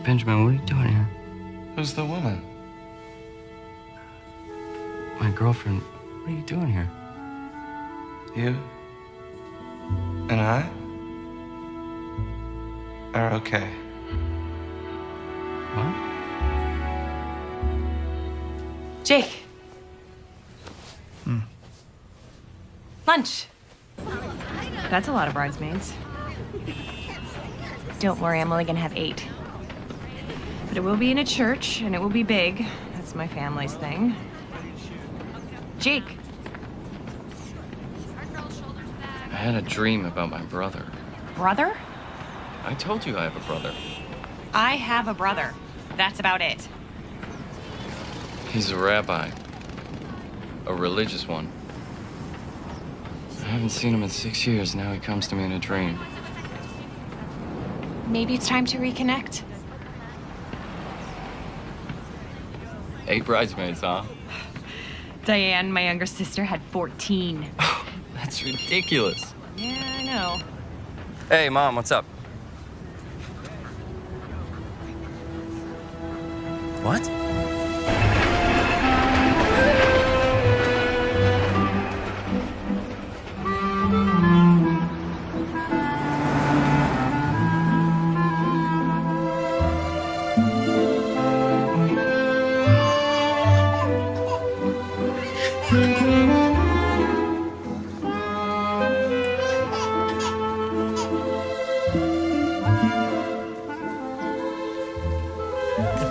Benjamin, what are you doing here? Who's the woman? My girlfriend. What are you doing here? You and I are okay. What? Jake. Lunch. That's a lot of bridesmaids. Don't worry, I'm only gonna have 8. But it will be in a church, and it will be big. That's my family's thing. Jake. I had a dream about my brother. Brother? I told you I have a brother. I have a brother. That's about it. He's a rabbi. A religious one. I haven't seen him in 6 years. Now he comes to me in a dream. Maybe it's time to reconnect. 8 bridesmaids, huh? Diane, my younger sister, had 14. That's ridiculous. Yeah, I know. Hey, Mom, what's up? What?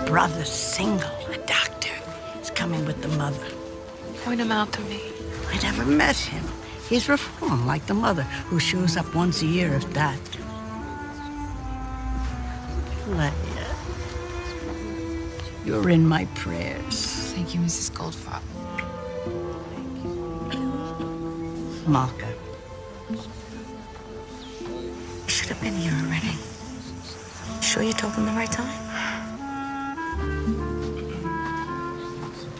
Brother's single. A doctor is coming with the mother. Point him out to me. I never met him. He's reformed like the mother, who shows up once a year if that. Leah, you're in my prayers. Thank you, Mrs. Goldfarb. Malka. Should have been here already. Sure you told him the right time?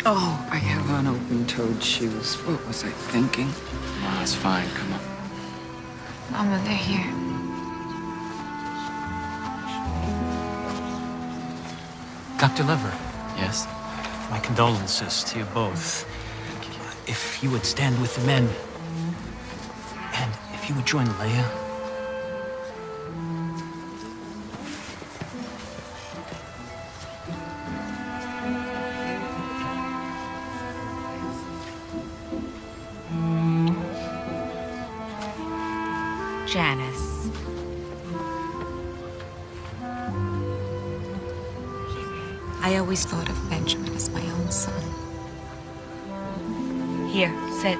Oh, I have on open-toed shoes. What was I thinking? Oh, it's fine. Come on. Mama, they're here. Dr. Lever, Yes? my condolences to you both. If you would stand with the men, and if you would join Leah. Janice. I always thought of Benjamin as my own son. Here, sit.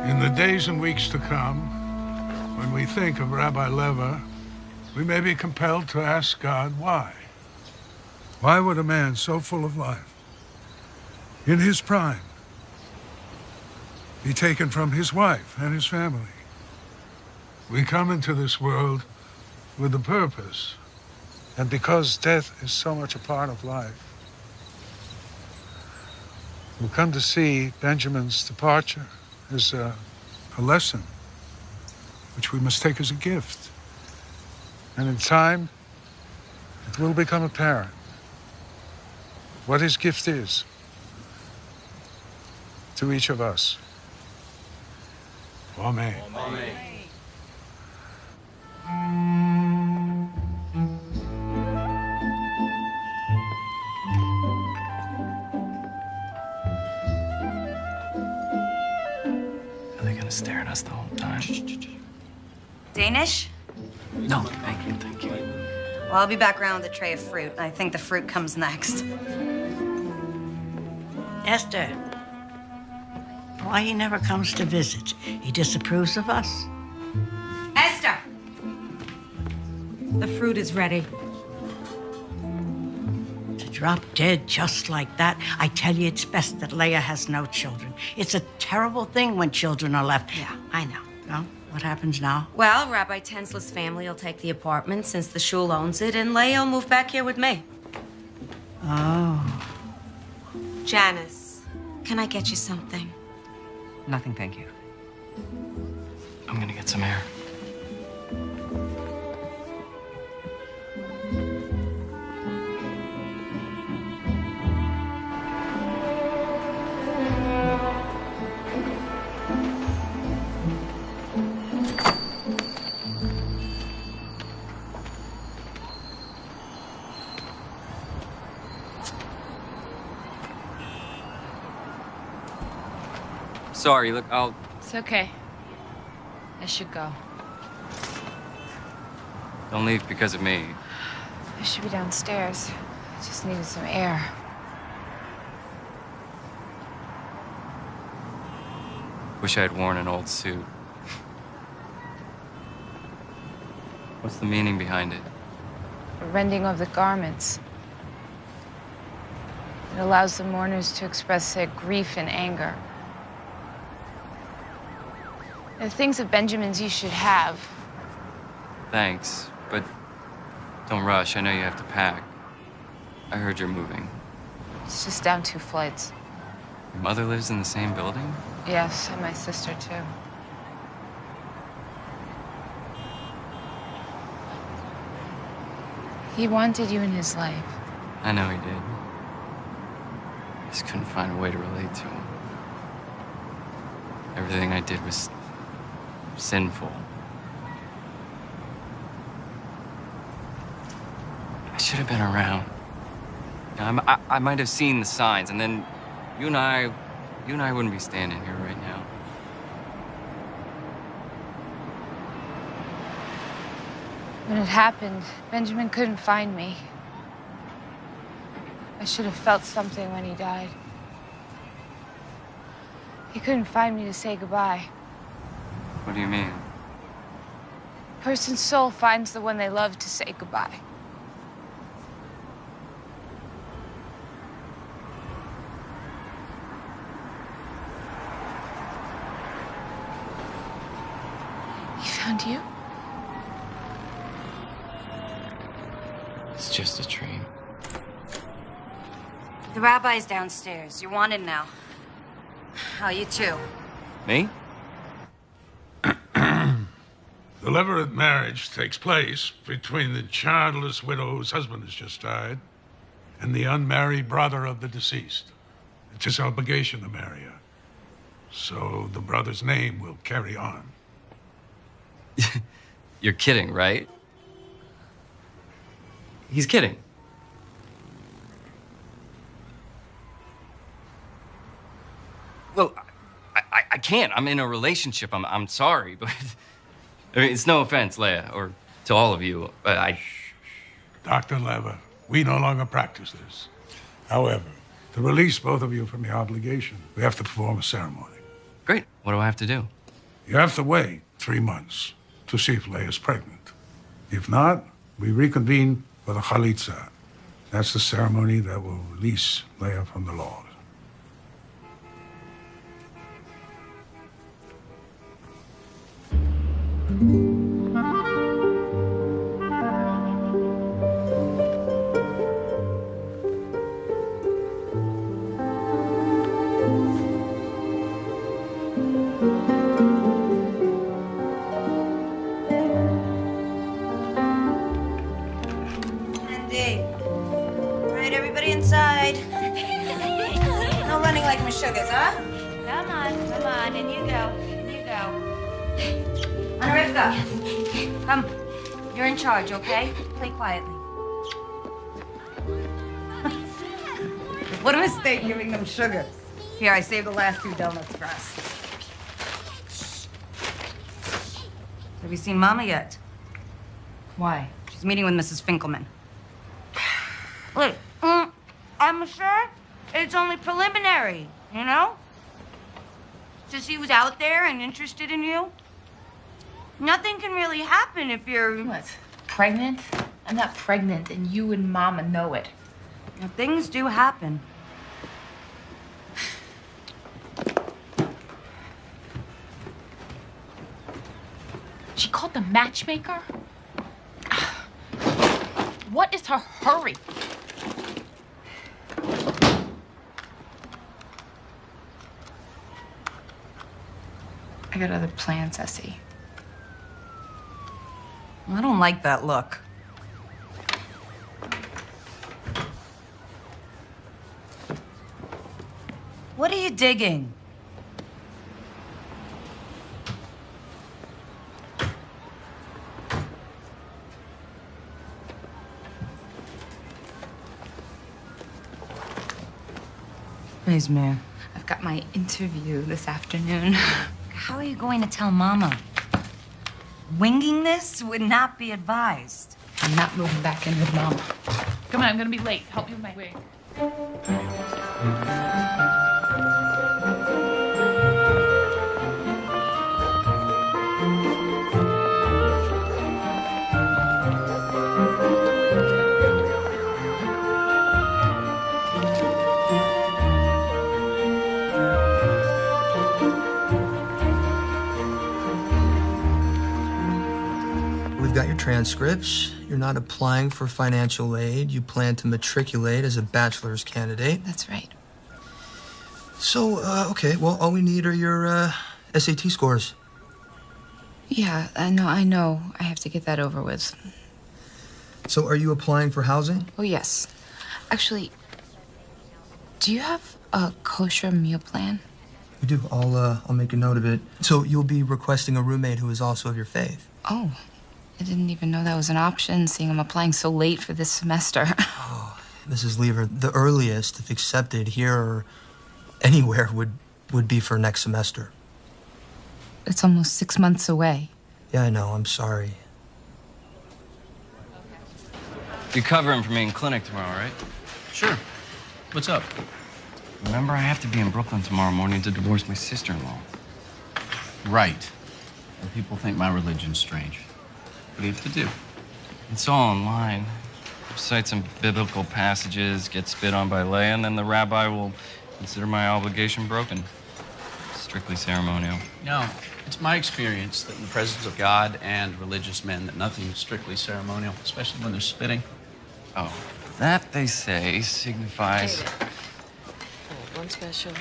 In the days and weeks to come, when we think of Rabbi Lever, we may be compelled to ask God why. Why would a man so full of life, in his prime, be taken from his wife and his family? We come into this world with a purpose, and because death is so much a part of life, we come to see Benjamin's departure as a lesson, which we must take as a gift. And in time, it will become apparent what his gift is to each of us. Amen. Amen. Are they gonna stare at us the whole time? Danish? No, thank you. Thank you. Well, I'll be back around with a tray of fruit. I think the fruit comes next. Esther. Why he never comes to visit? He disapproves of us? Esther! The fruit is ready. To drop dead just like that, I tell you it's best that Leah has no children. It's a terrible thing when children are left. Yeah, I know. Well, what happens now? Well, Rabbi Tensley's family will take the apartment since the shul owns it, and Leah will move back here with me. Oh. Janice, can I get you something? Nothing, thank you. I'm gonna get some air. Sorry, look, I'll... It's okay. I should go. Don't leave because of me. I should be downstairs. I just needed some air. Wish I had worn an old suit. What's the meaning behind it? The rending of the garments. It allows the mourners to express their grief and anger. The things of Benjamin's you should have. Thanks, but don't rush. I know you have to pack. I heard you're moving. It's just down 2 flights. Your mother lives in the same building? Yes, and my sister too. He wanted you in his life. I know he did. Just couldn't find a way to relate to him. Everything I did was sinful. I should have been around. I might have seen the signs, and then you and I wouldn't be standing here right now. When it happened, Benjamin couldn't find me. I should have felt something when he died. He couldn't find me to say goodbye. What do you mean? A person's soul finds the one they love to say goodbye. He found you? It's just a dream. The rabbi's downstairs. You're wanted now. Oh, you too. Me? The levirate marriage takes place between the childless widow whose husband has just died and the unmarried brother of the deceased. It's his obligation to marry her. So the brother's name will carry on. You're kidding, right? He's kidding. Well, I can't. I'm in a relationship. I'm sorry, but I mean, it's no offense, Leah, or to all of you, but Dr. Lever, we no longer practice this. However, to release both of you from your obligation, we have to perform a ceremony. Great. What do I have to do? You have to wait 3 months to see if Leah's pregnant. If not, we reconvene for the chalitza. That's the ceremony that will release Leah from the laws. Andy. All right, everybody inside. No running like my sugars, huh? Come on, in you go, Anarifka, come. You're in charge, okay? Play quietly. What a mistake giving them sugar. Here, I saved the last 2 donuts for us. Have you seen Mama yet? Why? She's meeting with Mrs. Finkelman. Look, I'm sure it's only preliminary, you know? Just he was out there and interested in you. Nothing can really happen if you're... What? Pregnant? I'm not pregnant, and you and Mama know it. Now, things do happen. She called the matchmaker? What is her hurry? I got other plans, Essie. I don't like that look. What are you digging? Please, Mia. I've got my interview this afternoon. How are you going to tell Mama? Winging this would not be advised. I'm not moving back in with Mama. Come on, I'm gonna be late. Help me with my wig. We've got your transcripts. You're not applying for financial aid. You plan to matriculate as a bachelor's candidate. That's right. So, okay, well, all we need are your SAT scores. Yeah, I know. I have to get that over with. So, are you applying for housing? Oh, yes. Actually, do you have a kosher meal plan? We do. I'll make a note of it. So, you'll be requesting a roommate who is also of your faith. Oh, I didn't even know that was an option, seeing I'm applying so late for this semester. Oh, Mrs. Lever, the earliest, if accepted here or anywhere, would be for next semester. It's almost 6 months away. Yeah, I know. I'm sorry. You're covering for me in clinic tomorrow, right? Sure. What's up? Remember, I have to be in Brooklyn tomorrow morning to divorce my sister-in-law. Right. And people think my religion's strange. What do you have to do? It's all online. Recite some biblical passages, get spit on by Leah, and then the rabbi will consider my obligation broken. Strictly ceremonial. No, it's my experience that in the presence of God and religious men, that nothing is strictly ceremonial, especially when they're spitting. Oh, that, they say, signifies... One special.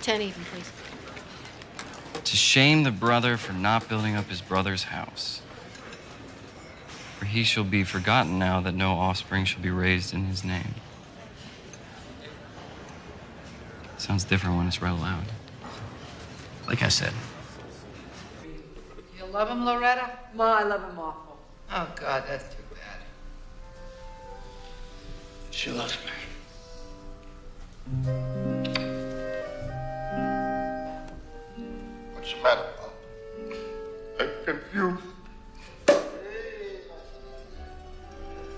10 even, please. To shame the brother for not building up his brother's house. For he shall be forgotten now that no offspring shall be raised in his name. Sounds different when it's read aloud. Like I said. You love him, Loretta? Ma, I love him awful. Oh, God, that's too bad. She loves me. What's the matter, Mom? I'm confused.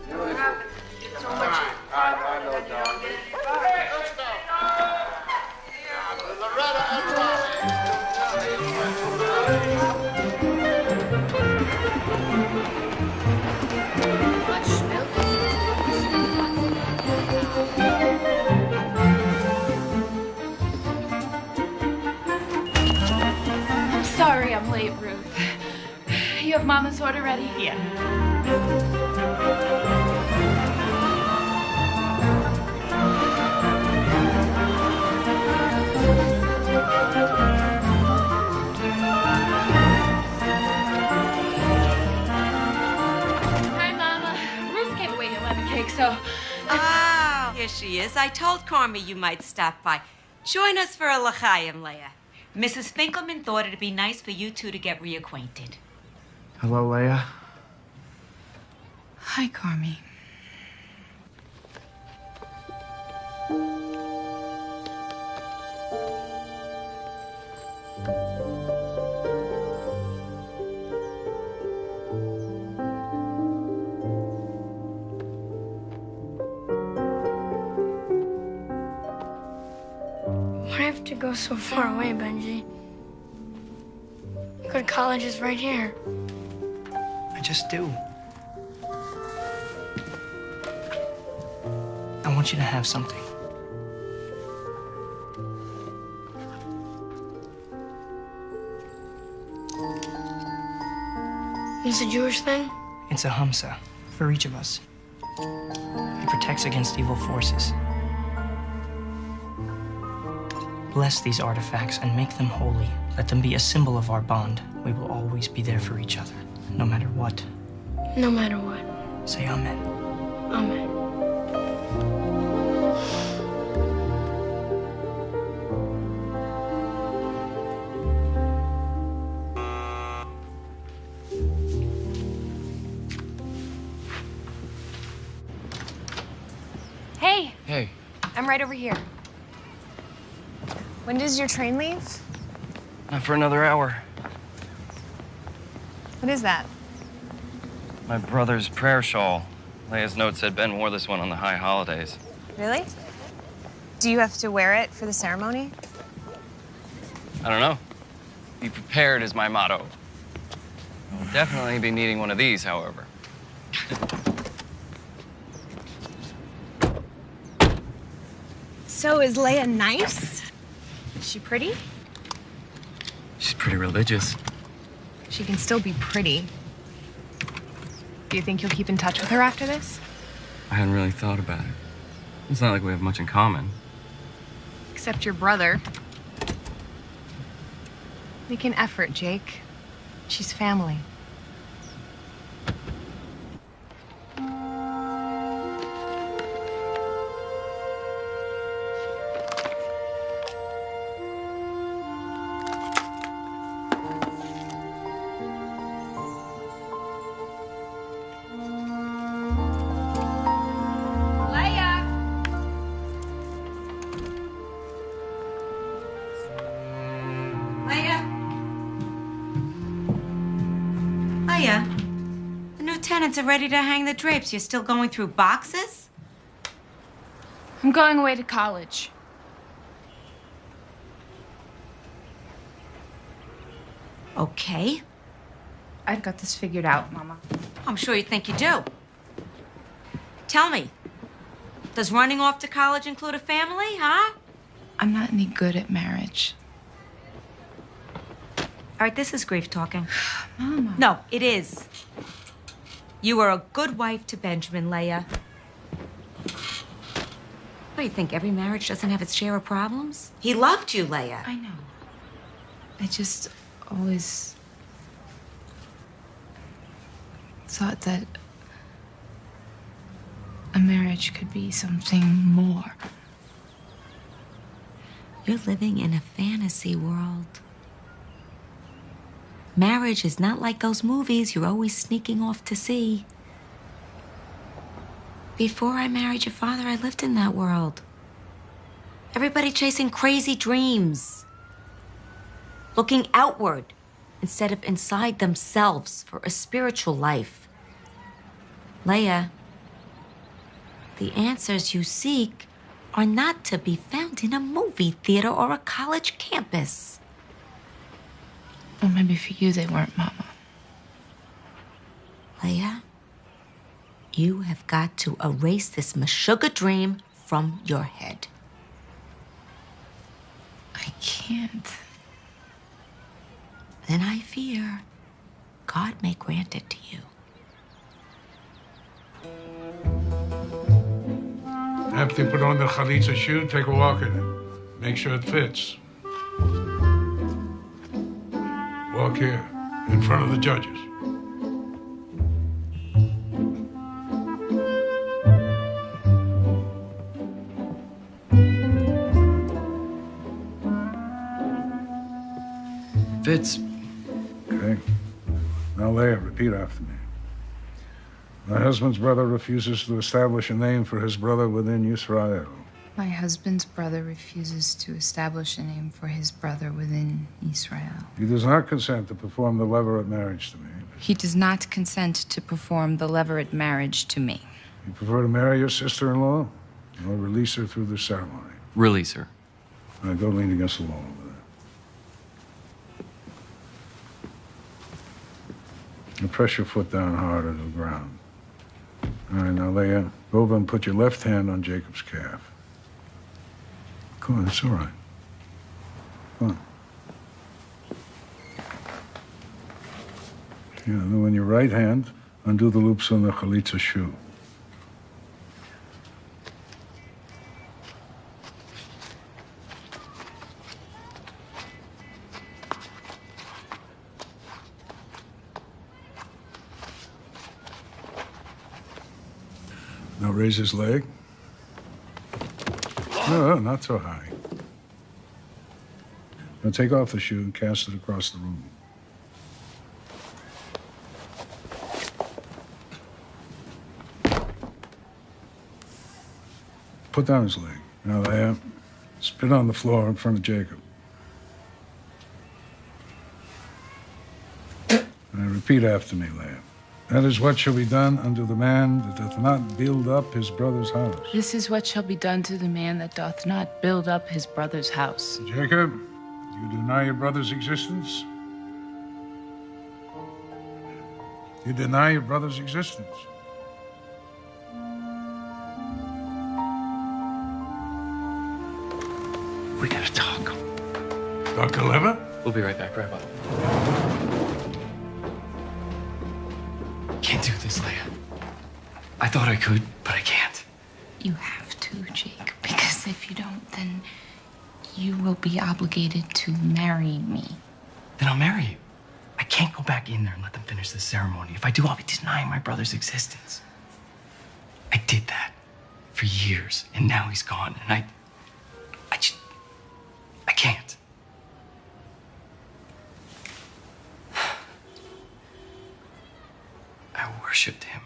What happened? You did so much. I know, John. Hey, let's go. Loretta and I'm sorry I'm late, Ruth. You have Mama's order ready? Yeah. Hi, Mama. Ruth gave away your lemon cake, so... Ah, here she is. I told Carmi you might stop by. Join us for a l'chaim, Leah. Mrs. Finkelman thought it'd be nice for you two to get reacquainted. Hello, Leah. Hi, Carmi. Why do I have to go so far away, Benji? Good college is right here. I just do. I want you to have something. It's a Jewish thing? It's a Hamsa for each of us. It protects against evil forces. Bless these artifacts and make them holy. Let them be a symbol of our bond. We will always be there for each other. no matter what. No matter what. Say amen. Amen. Hey, Hey, I'm right over here. When does your train leave? not for another hour. What is that? My brother's prayer shawl. Leah's note said Ben wore this one on the high holidays. Really? Do you have to wear it for the ceremony? I don't know. Be prepared is my motto. I'll definitely be needing one of these, however. So is Leah nice? Is she pretty? She's pretty religious. She can still be pretty. Do you think you'll keep in touch with her after this? I hadn't really thought about it. It's not like we have much in common. Except your brother. Make an effort, Jake. She's family. Leah, the new tenants are ready to hang the drapes. You're still going through boxes? I'm going away to college. Okay. I've got this figured out, Mama. I'm sure you think you do. Tell me, does running off to college include a family, huh? I'm not any good at marriage. All right, this is grief talking. Mama. No, it is. You were a good wife to Benjamin, Leah. What do you think, every marriage doesn't have its share of problems? He loved you, Leah. I know. I just always thought that a marriage could be something more. You're living in a fantasy world. Marriage is not like those movies you're always sneaking off to see. Before I married your father, I lived in that world. Everybody chasing crazy dreams. Looking outward instead of inside themselves for a spiritual life. Leah, the answers you seek are not to be found in a movie theater or a college campus. Well, maybe for you they weren't, Mama. Leah, you have got to erase this Meshuggah dream from your head. I can't. Then I fear God may grant it to you. After you put on the chalitza shoe, take a walk in it. Make sure it fits. Walk here, in front of the judges. Fits. Okay. Now, Leah, repeat after me. My husband's brother refuses to establish a name for his brother within Israel. My husband's brother refuses to establish a name for his brother within Israel. He does not consent to perform the levirate marriage to me. He does not consent to perform the levirate marriage to me. You prefer to marry your sister-in-law or release her through the ceremony? Release her. All right, go lean against the wall over there. Now press your foot down hard to the ground. All right, now, Leah, go over and put your left hand on Jacob's calf. Come on, it's all right. Come on. Yeah, then when your right hand, undo the loops on the chalitza shoe. Now raise his leg. No, not so high. Now take off the shoe and cast it across the room. Put down his leg. Now, Leah, spit on the floor in front of Jacob. And repeat after me, Leah. That is what shall be done unto the man that doth not build up his brother's house. This is what shall be done to the man that doth not build up his brother's house. Jacob, you deny your brother's existence? You deny your brother's existence? We gotta talk. Dr. Lever? We'll be right back, Rabbi. Can't do this, Leah. I thought I could, but I can't. You have to, Jake, because if you don't, then you will be obligated to marry me. Then I'll marry you. I can't go back in there and let them finish the ceremony. If I do, I'll be denying my brother's existence. I did that for years, and now he's gone, and I can't. I worshipped him.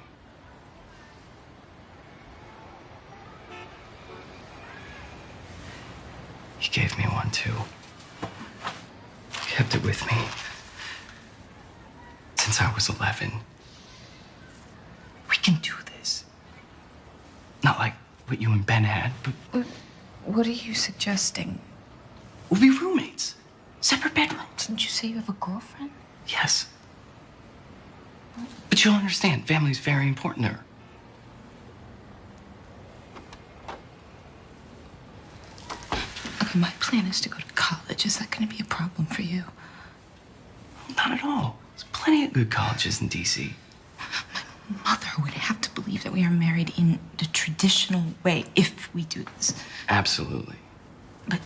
He gave me one, too. Kept it with me since I was 11. We can do this. Not like what you and Ben had, but... What are you suggesting? We'll be roommates. Separate bedrooms. Didn't you say you have a girlfriend? Yes. But you'll understand, family's very important to her. Okay, my plan is to go to college. Is that going to be a problem for you? Not at all. There's plenty of good colleges in D.C. My mother would have to believe that we are married in the traditional way if we do this. Absolutely. But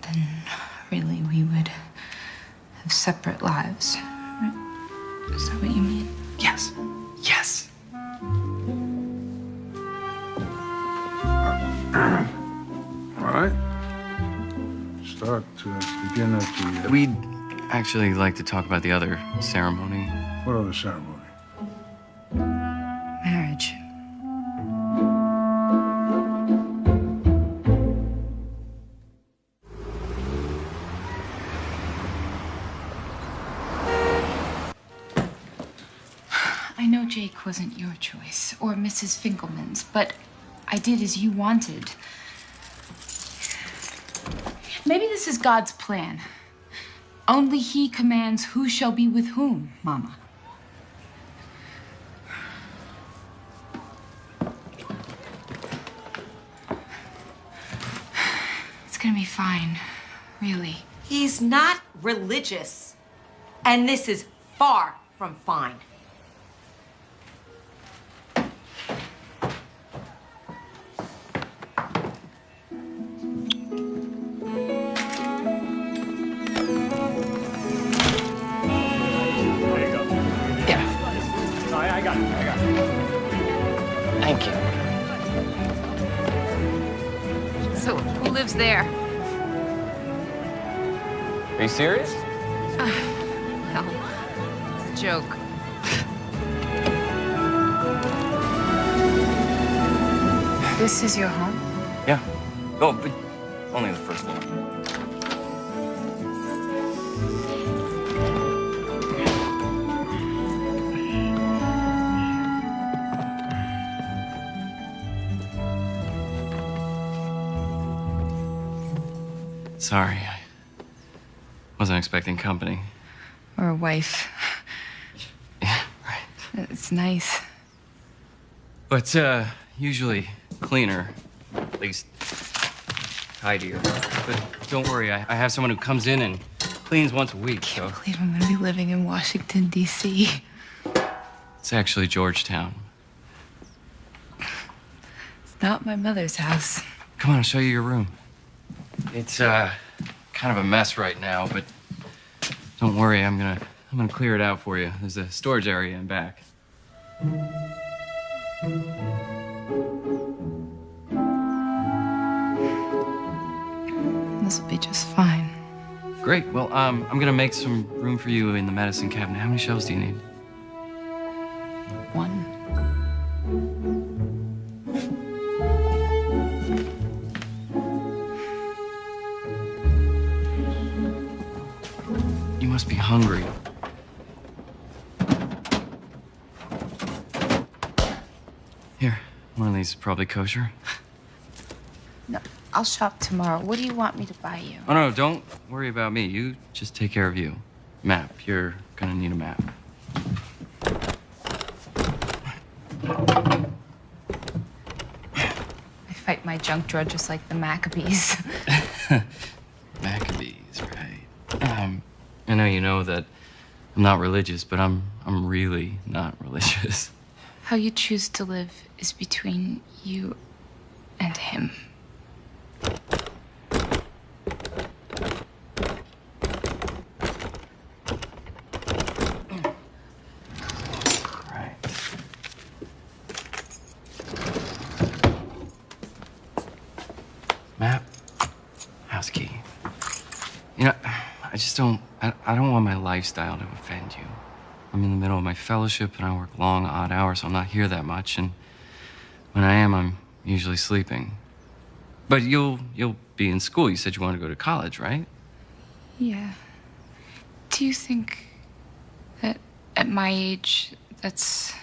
then, really, we would have separate lives, right? Is that what you mean? Yes. Yes. All right. Start to begin at the... We'd actually like to talk about the other ceremony. What other ceremony? Marriage. I know Jake wasn't your choice, or Mrs. Finkelman's, but I did as you wanted. Maybe this is God's plan. Only He commands who shall be with whom, Mama. It's gonna be fine, really. He's not religious. And this is far from fine. I got it. Thank you. So, who lives there? Are you serious? Well, it's a joke. This is your home? Yeah. Oh, but only the first one. Sorry, I wasn't expecting company. Or a wife. Yeah, right. It's nice. But, usually cleaner, at least tidier. But don't worry, I have someone who comes in and cleans once a week, so... I believe I'm gonna be living in Washington, D.C. It's actually Georgetown. It's not my mother's house. Come on, I'll show you your room. It's, kind of a mess right now, but don't worry, I'm gonna clear it out for you. There's a storage area in back. This will be just fine. Great. Well, I'm gonna make some room for you in the medicine cabinet. How many shelves do you need? One. You must be hungry. Here, one of these is probably kosher. No, I'll shop tomorrow. What do you want me to buy you? Oh, no, don't worry about me. You just take care of you. Map. You're gonna need a map. I fight my junk drawer just like the Maccabees. Maccabees, right. I know you know that I'm not religious, but I'm really not religious. How you choose to live is between you and him. Right. Map. House key. You know, I just don't... I don't want my lifestyle to offend you. I'm in the middle of my fellowship, and I work long, odd hours, so I'm not here that much, and when I am, I'm usually sleeping. But you'll be in school. You said you want to go to college, right? Yeah. Do you think that at my age, that's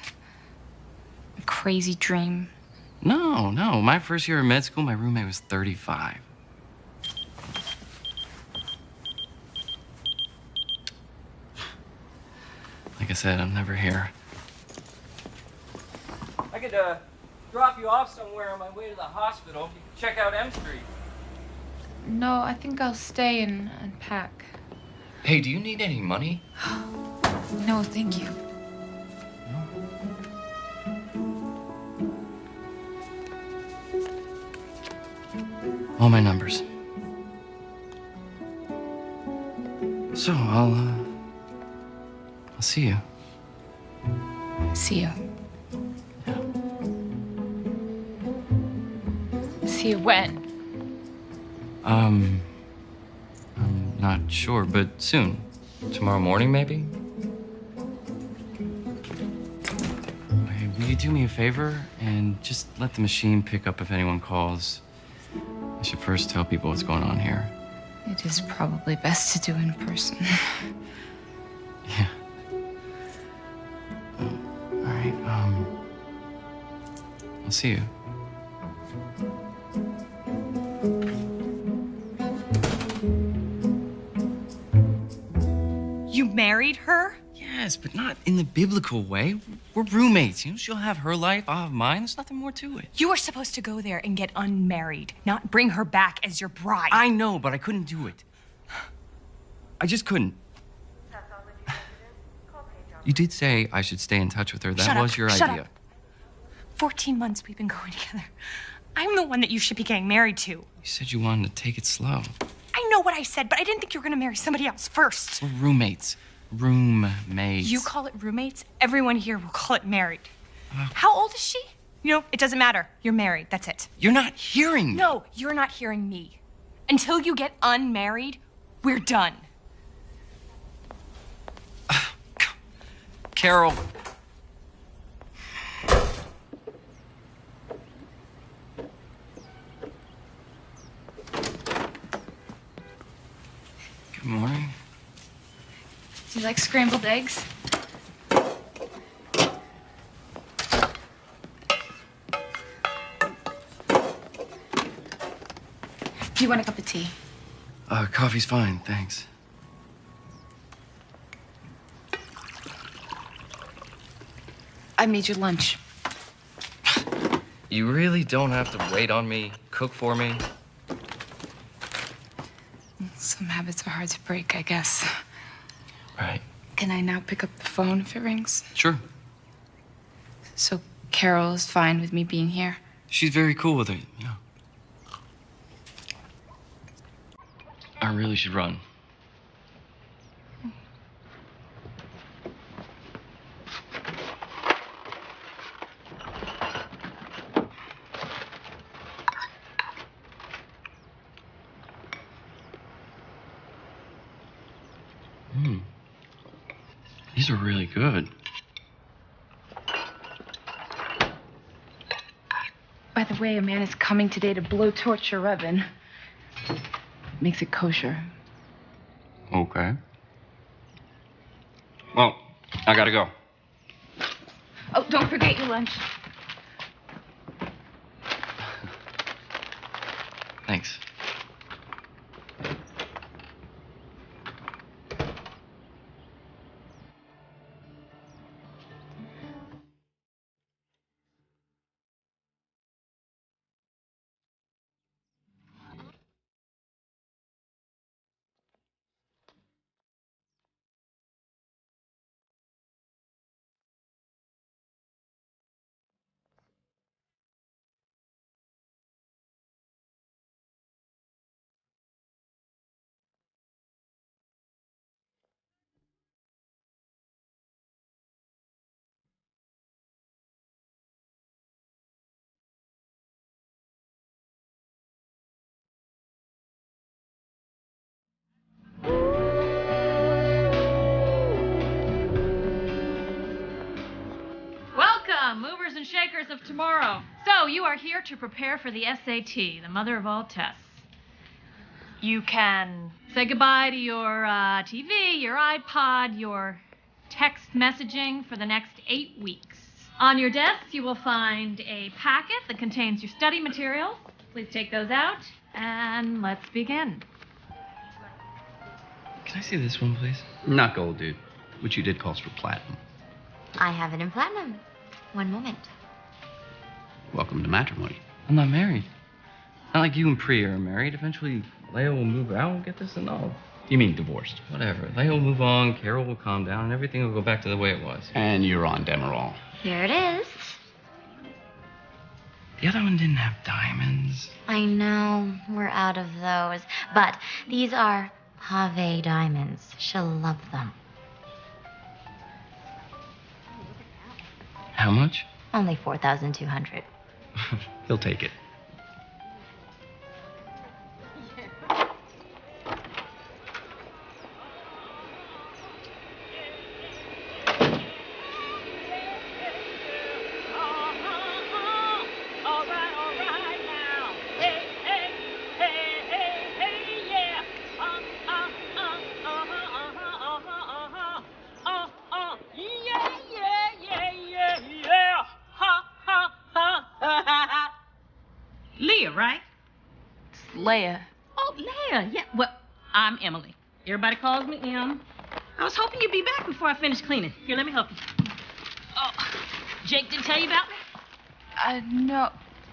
a crazy dream? No. My first year of med school, my roommate was 35. Like I said, I'm never here. I could drop you off somewhere on my way to the hospital. You can check out M Street. No, I think I'll stay and unpack. Hey, do you need any money? No, thank you. All my numbers. So, I'll see you. See you. See you when? I'm not sure, but soon. Tomorrow morning, maybe? Hey, will you do me a favor and just let the machine pick up if anyone calls? I should first tell people what's going on here. It is probably best to do in person. Yeah. All right, I'll see you. You married her? Yes, but not in the biblical way. We're roommates. You know, she'll have her life, I'll have mine. There's nothing more to it. You were supposed to go there and get unmarried, not bring her back as your bride. I know, but I couldn't do it. I just couldn't. You did say I should stay in touch with her. That was your Shut idea. up. 14 months we've been going together. I'm the one that you should be getting married to. You said you wanted to take it slow. I know what I said, but I didn't think you were gonna marry somebody else first. We're roommates. Roommates. You call it roommates, everyone here will call it married. How old is she? You know, it doesn't matter. You're married, that's it. You're not hearing me. No, you're not hearing me. Until you get unmarried, we're done. Carol. Good morning. Do you like scrambled eggs? Do you want a cup of tea? Coffee's fine, thanks. I made your lunch. You really don't have to wait on me, cook for me. Some habits are hard to break, I guess. Right. Can I now pick up the phone if it rings? Sure. So Carol is fine with me being here? She's very cool with it, yeah. I really should run. These are really good. By the way, a man is coming today to blowtorch your oven. Makes it kosher. Okay. Well, I gotta go. Oh, don't forget your lunch. Thanks. Welcome, movers and shakers of tomorrow. So, you are here to prepare for the SAT, the mother of all tests. You can say goodbye to your TV, your iPod, your text messaging for the next 8 weeks. On your desk, you will find a packet that contains your study materials. Please take those out, and let's begin. Can I see this one, please? Not gold, dude. What you did calls for platinum. I have it in platinum. One moment. Welcome to matrimony. I'm not married. Not like you and Priya are married. Eventually, Leah will move out and get this annulled. You mean divorced? Whatever. Leah will move on, Carol will calm down, and everything will go back to the way it was. And you're on Demerol. Here it is. The other one didn't have diamonds. I know, we're out of those. But these are Pave diamonds. She'll love them. How much? Only 4,200. He'll take it. Leah, right? It's Leah. Oh, Leah. Yeah, well, I'm Emily. Everybody calls me Em. I was hoping you'd be back before I finish cleaning. Here, let me help you. Oh, Jake didn't tell you about me? No.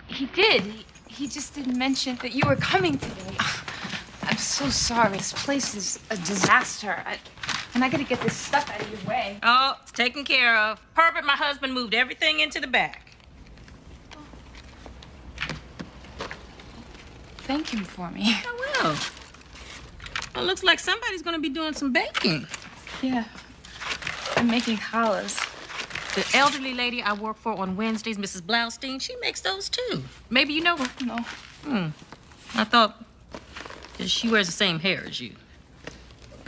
He did. He just didn't mention that you were coming today. I'm so sorry. This place is a disaster. And I gotta get this stuff out of your way. Oh, it's taken care of. Herbert, my husband, moved everything into the back. Thank him for me. Oh, well. Well, looks like somebody's gonna be doing some baking. Yeah. I'm making challahs. The elderly lady I work for on Wednesdays, Mrs. Blaustein, she makes those too. Maybe you know her. No. I thought that she wears the same hair as you.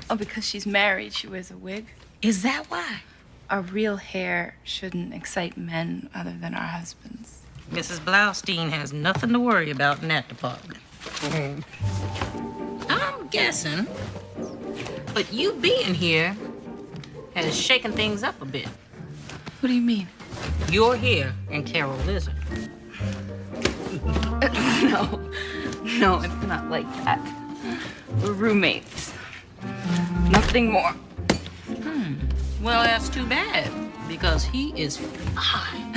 Oh, because she's married, she wears a wig. Is that why? Our real hair shouldn't excite men other than our husbands. Mrs. Blaustein has nothing to worry about in that department. I'm guessing, but you being here has shaken things up a bit. What do you mean? You're here and Carol isn't. No, it's not like that. We're roommates. Nothing more. Well, that's too bad, because he is fine.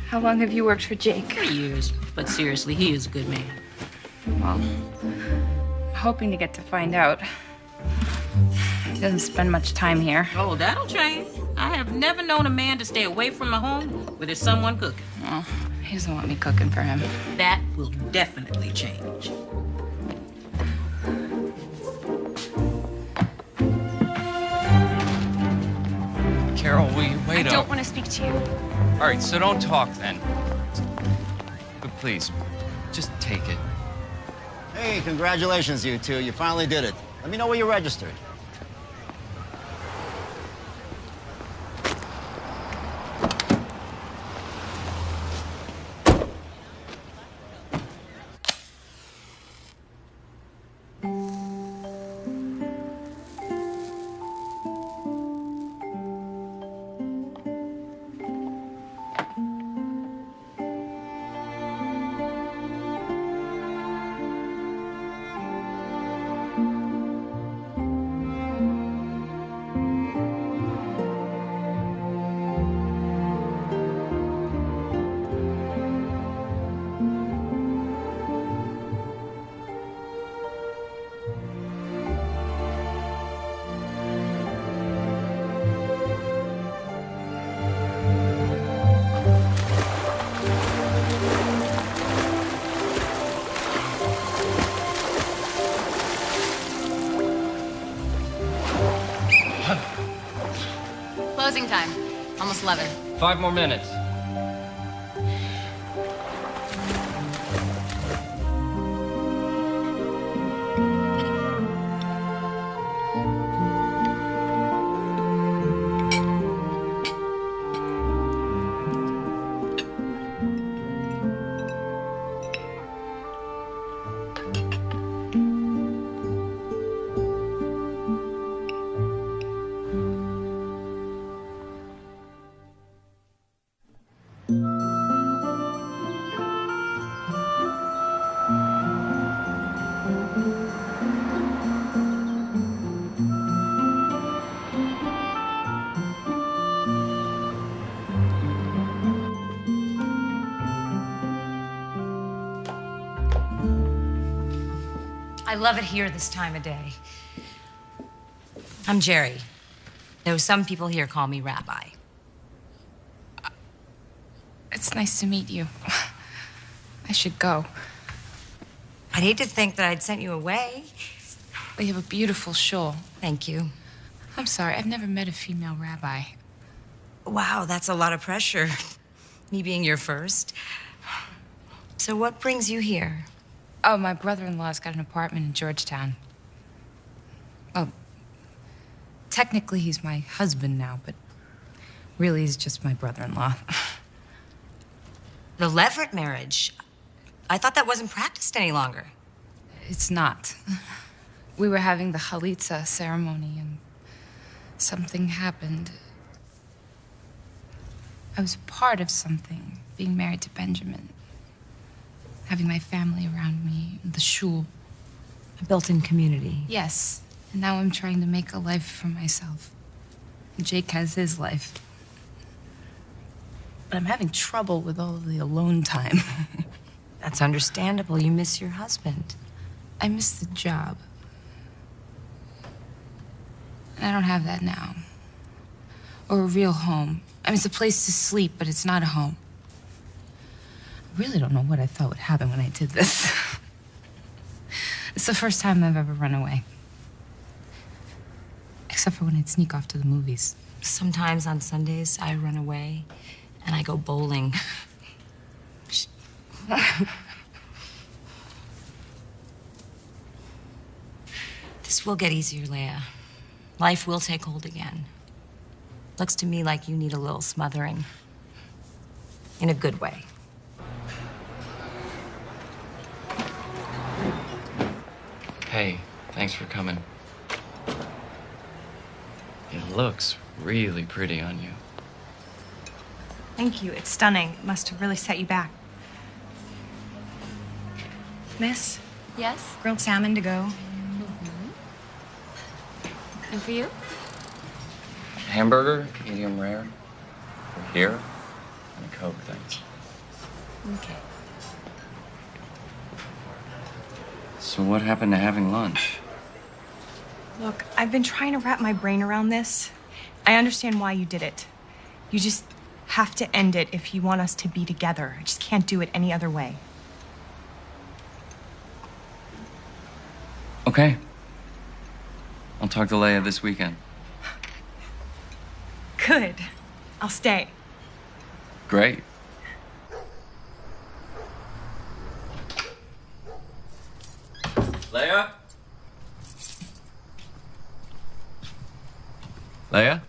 How long have you worked for Jake? 3 years. But seriously, he is a good man. Well, I'm hoping to get to find out. He doesn't spend much time here. Oh, that'll change. I have never known a man to stay away from a home where there's someone cooking. Oh, he doesn't want me cooking for him. That will definitely change. Carol, will you wait up? I don't want to speak to you. All right, so don't talk then. But please, just take it. Hey, congratulations, you two. You finally did it. Let me know where you registered. Closing time. Almost 11. 5 more minutes. I love it here this time of day. I'm Jerry, though some people here call me Rabbi. It's nice to meet you. I should go. I'd hate to think that I'd sent you away. Well, you have a beautiful shawl. Thank you. I'm sorry, I've never met a female rabbi. Wow, that's a lot of pressure. Me being your first. So what brings you here? Oh, my brother-in-law's got an apartment in Georgetown. Oh, technically he's my husband now, but really he's just my brother-in-law. The Leverett marriage. I thought that wasn't practiced any longer. It's not. We were having the chalitza ceremony and something happened. I was part of something, being married to Benjamin. Having my family around me, the shul. A built-in community. Yes, and now I'm trying to make a life for myself. Jake has his life. But I'm having trouble with all of the alone time. That's understandable. You miss your husband. I miss the job. And I don't have that now. Or a real home. I mean, it's a place to sleep, but it's not a home. I really don't know what I thought would happen when I did this. It's the first time I've ever run away. Except for when I'd sneak off to the movies. Sometimes on Sundays, I run away and I go bowling. This will get easier, Leah. Life will take hold again. Looks to me like you need a little smothering. In a good way. Hey, thanks for coming. It looks really pretty on you. Thank you. It's stunning. It must have really set you back. Miss? Yes? Grilled salmon to go. And for you? Hamburger, medium rare. For here, and a Coke, thanks. Okay. So what happened to having lunch? Look, I've been trying to wrap my brain around this. I understand why you did it. You just have to end it if you want us to be together. I just can't do it any other way. Okay. I'll talk to Leah this weekend. Good. I'll stay. Great. Leah?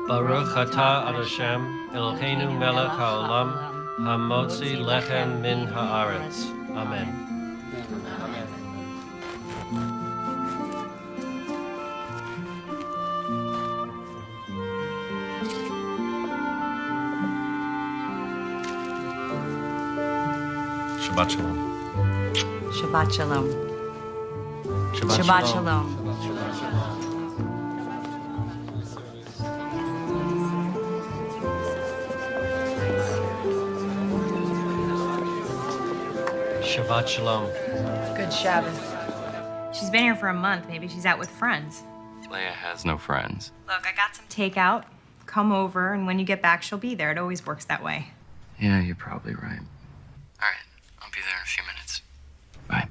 Baruch atah Adoshem, Eloheinu melech haolam, hamotzi lechem min haaretz. Amen. Shabbat shalom. Shabbat shalom. Shabbat shalom. Shabbat shalom. Good Shabbos. She's been here for a month. Maybe she's out with friends. Leah has no friends. Look, I got some takeout. Come over, and when you get back, she'll be there. It always works that way. Yeah, you're probably right. All right, I'll be there in a few minutes. Bye.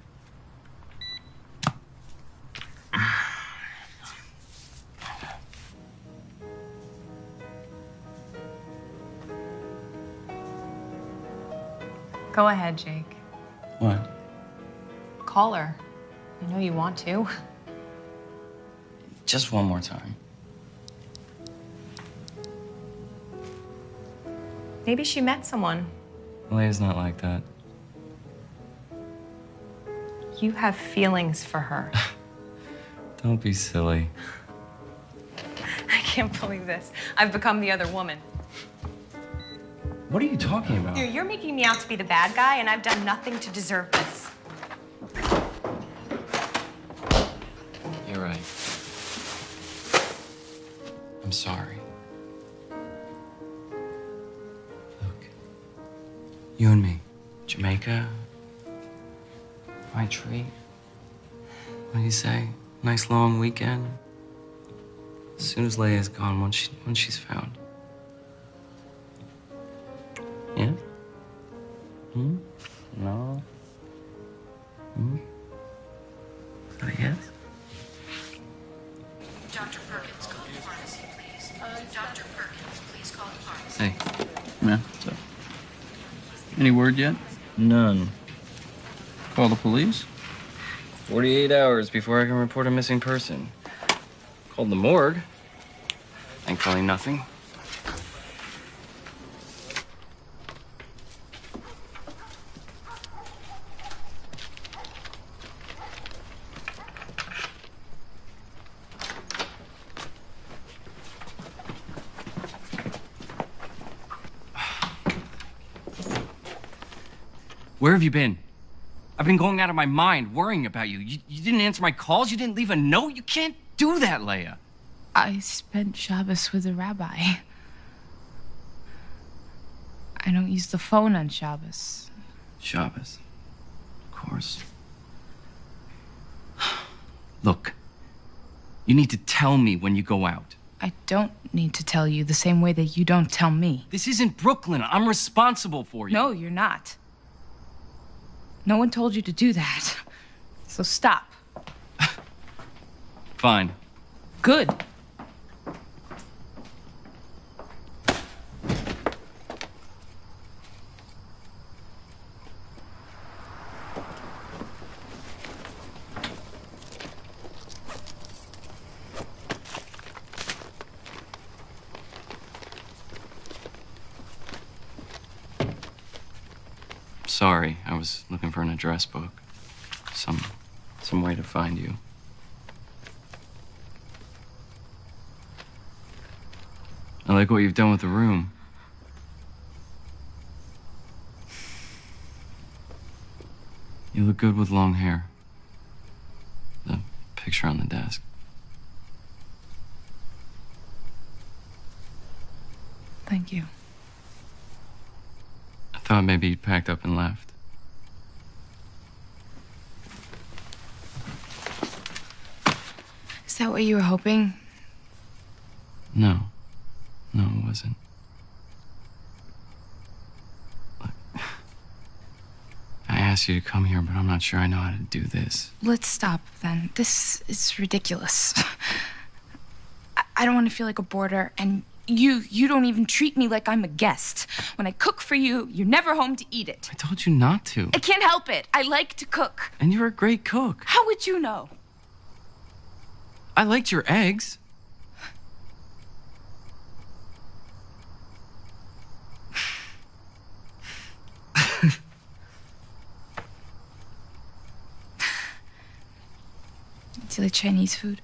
Go ahead, Jake. What? Call her. You know you want to. Just one more time. Maybe she met someone. Leah's not like that. You have feelings for her. Don't be silly. I can't believe this. I've become the other woman. What are you talking about? You're making me out to be the bad guy, and I've done nothing to deserve this. You're right. I'm sorry. Look, you and me, Jamaica, my treat. What do you say? Nice long weekend. As soon as Leah's gone, once she's found. Yeah? Hmm? No? Hmm? Is that a yes? Dr. Perkins, call the pharmacy, please. Dr. Perkins, please call the pharmacy. Hey. Yeah, what's up? Any word yet? None. Call the police? 48 hours before I can report a missing person. Called the morgue. Thankfully, nothing. Where have you been? I've been going out of my mind worrying about you. You didn't answer my calls. You didn't leave a note. You can't do that, Leah. I spent Shabbos with a rabbi. I don't use the phone on Shabbos. Shabbos. Of course. Look, you need to tell me when you go out. I don't need to tell you the same way that you don't tell me. This isn't Brooklyn. I'm responsible for you. No, you're not. No one told you to do that. So stop. Fine. Good. Sorry, I was looking for an address book. Some way to find you. I like what you've done with the room. You look good with long hair. The picture on the desk. Thank you. I thought maybe you'd packed up and left. Is that what you were hoping? No. No, it wasn't. Look, I asked you to come here, but I'm not sure I know how to do this. Let's stop then. This is ridiculous. I don't want to feel like a boarder, and you don't even treat me like I'm a guest. When I cook for you, you're never home to eat it. I told you not to. I can't help it. I like to cook. And you're a great cook. How would you know? I liked your eggs. Do you like Chinese food?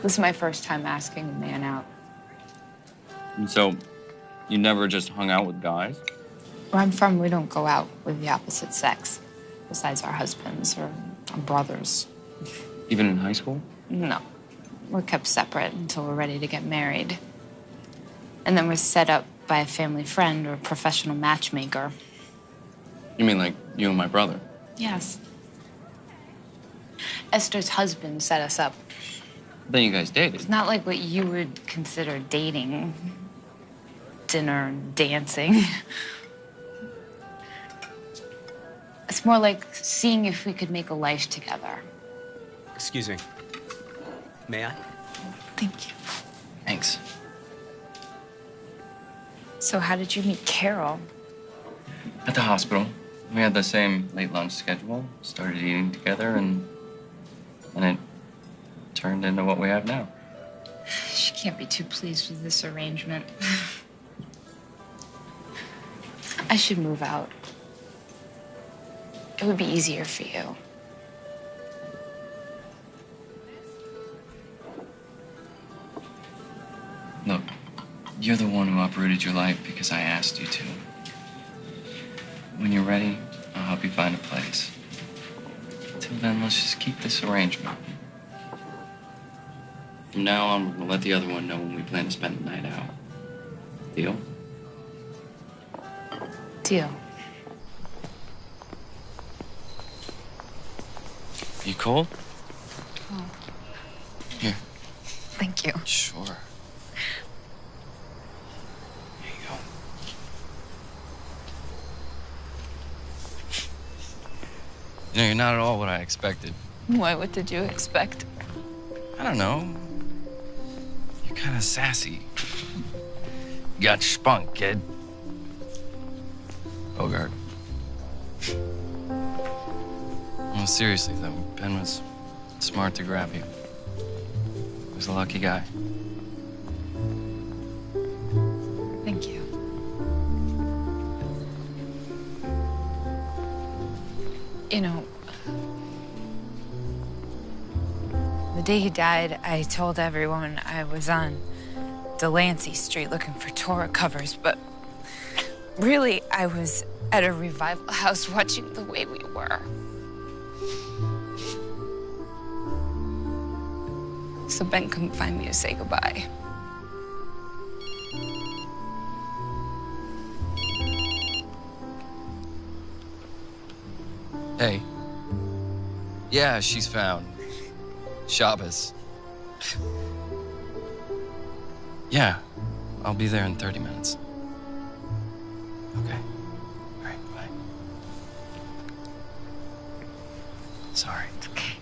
This is my first time asking a man out. And so, you never just hung out with guys? Where I'm from, we don't go out with the opposite sex, besides our husbands or our brothers. Even in high school? No. We're kept separate until we're ready to get married. And then we're set up by a family friend or a professional matchmaker. You mean like you and my brother? Yes. Esther's husband set us up. Then you guys dated. It's not like what you would consider dating. Dinner and dancing. It's more like seeing if we could make a life together. Excuse me. May I? Thank you. Thanks. So how did you meet Carol? At the hospital. We had the same late lunch schedule, started eating together, and it turned into what we have now. She can't be too pleased with this arrangement. I should move out. It would be easier for you. Look, you're the one who uprooted your life because I asked you to. When you're ready, I'll help you find a place. Until then, let's just keep this arrangement. From now on, we're gonna let the other one know when we plan to spend the night out. Deal? Deal. You cold? Oh, Here. thank you. Sure. Here you go. You know, you're not at all what I expected. Why? What did you expect? I don't know. You're kind of sassy. You got spunk, kid. Bogart. No, seriously, though, Ben was smart to grab you. He was a lucky guy. Thank you. You know, the day he died, I told everyone I was on Delancey Street looking for Torah covers, but really, I was at a revival house watching The Way We Were. So Ben couldn't find me to say goodbye. Hey. Yeah, she's found. Shabbos. Yeah, I'll be there in 30 minutes. Okay. All right, bye. Sorry. It's okay.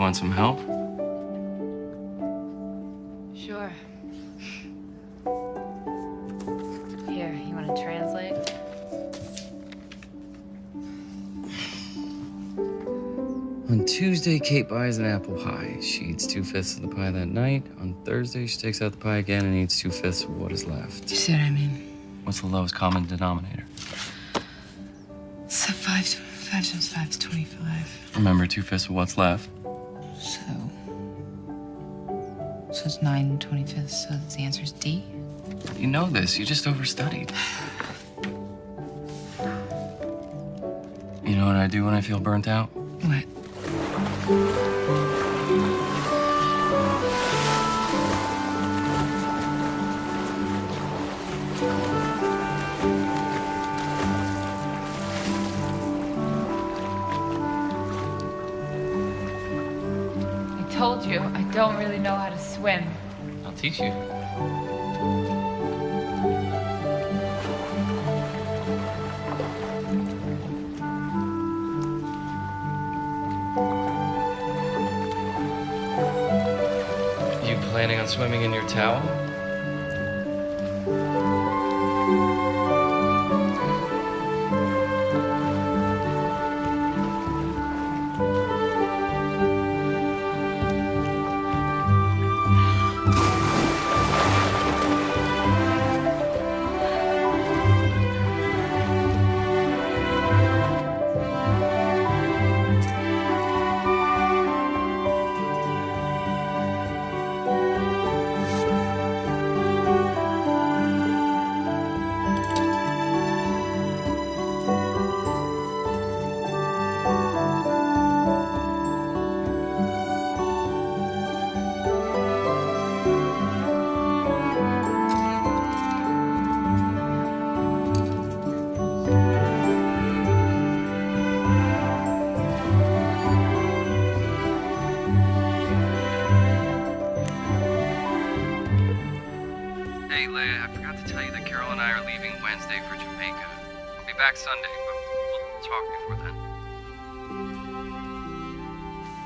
want some help? Sure. Here, you want to translate? On Tuesday, Kate buys an apple pie. She eats 2/5 of the pie that night. On Thursday, she takes out the pie again and eats 2/5 of what is left. You see what I mean? What's the lowest common denominator? So 5 times 5 is 25. Remember, 2/5 of what's left. So it's 9 25ths, so the answer is D? You know this. You just overstudied. You know what I do when I feel burnt out? What? I told you, I don't really know how to swim. I'll teach you. You planning on swimming in your towel? Hey, Leah, I forgot to tell you that Carol and I are leaving Wednesday for Jamaica. We'll be back Sunday, but we'll talk before then.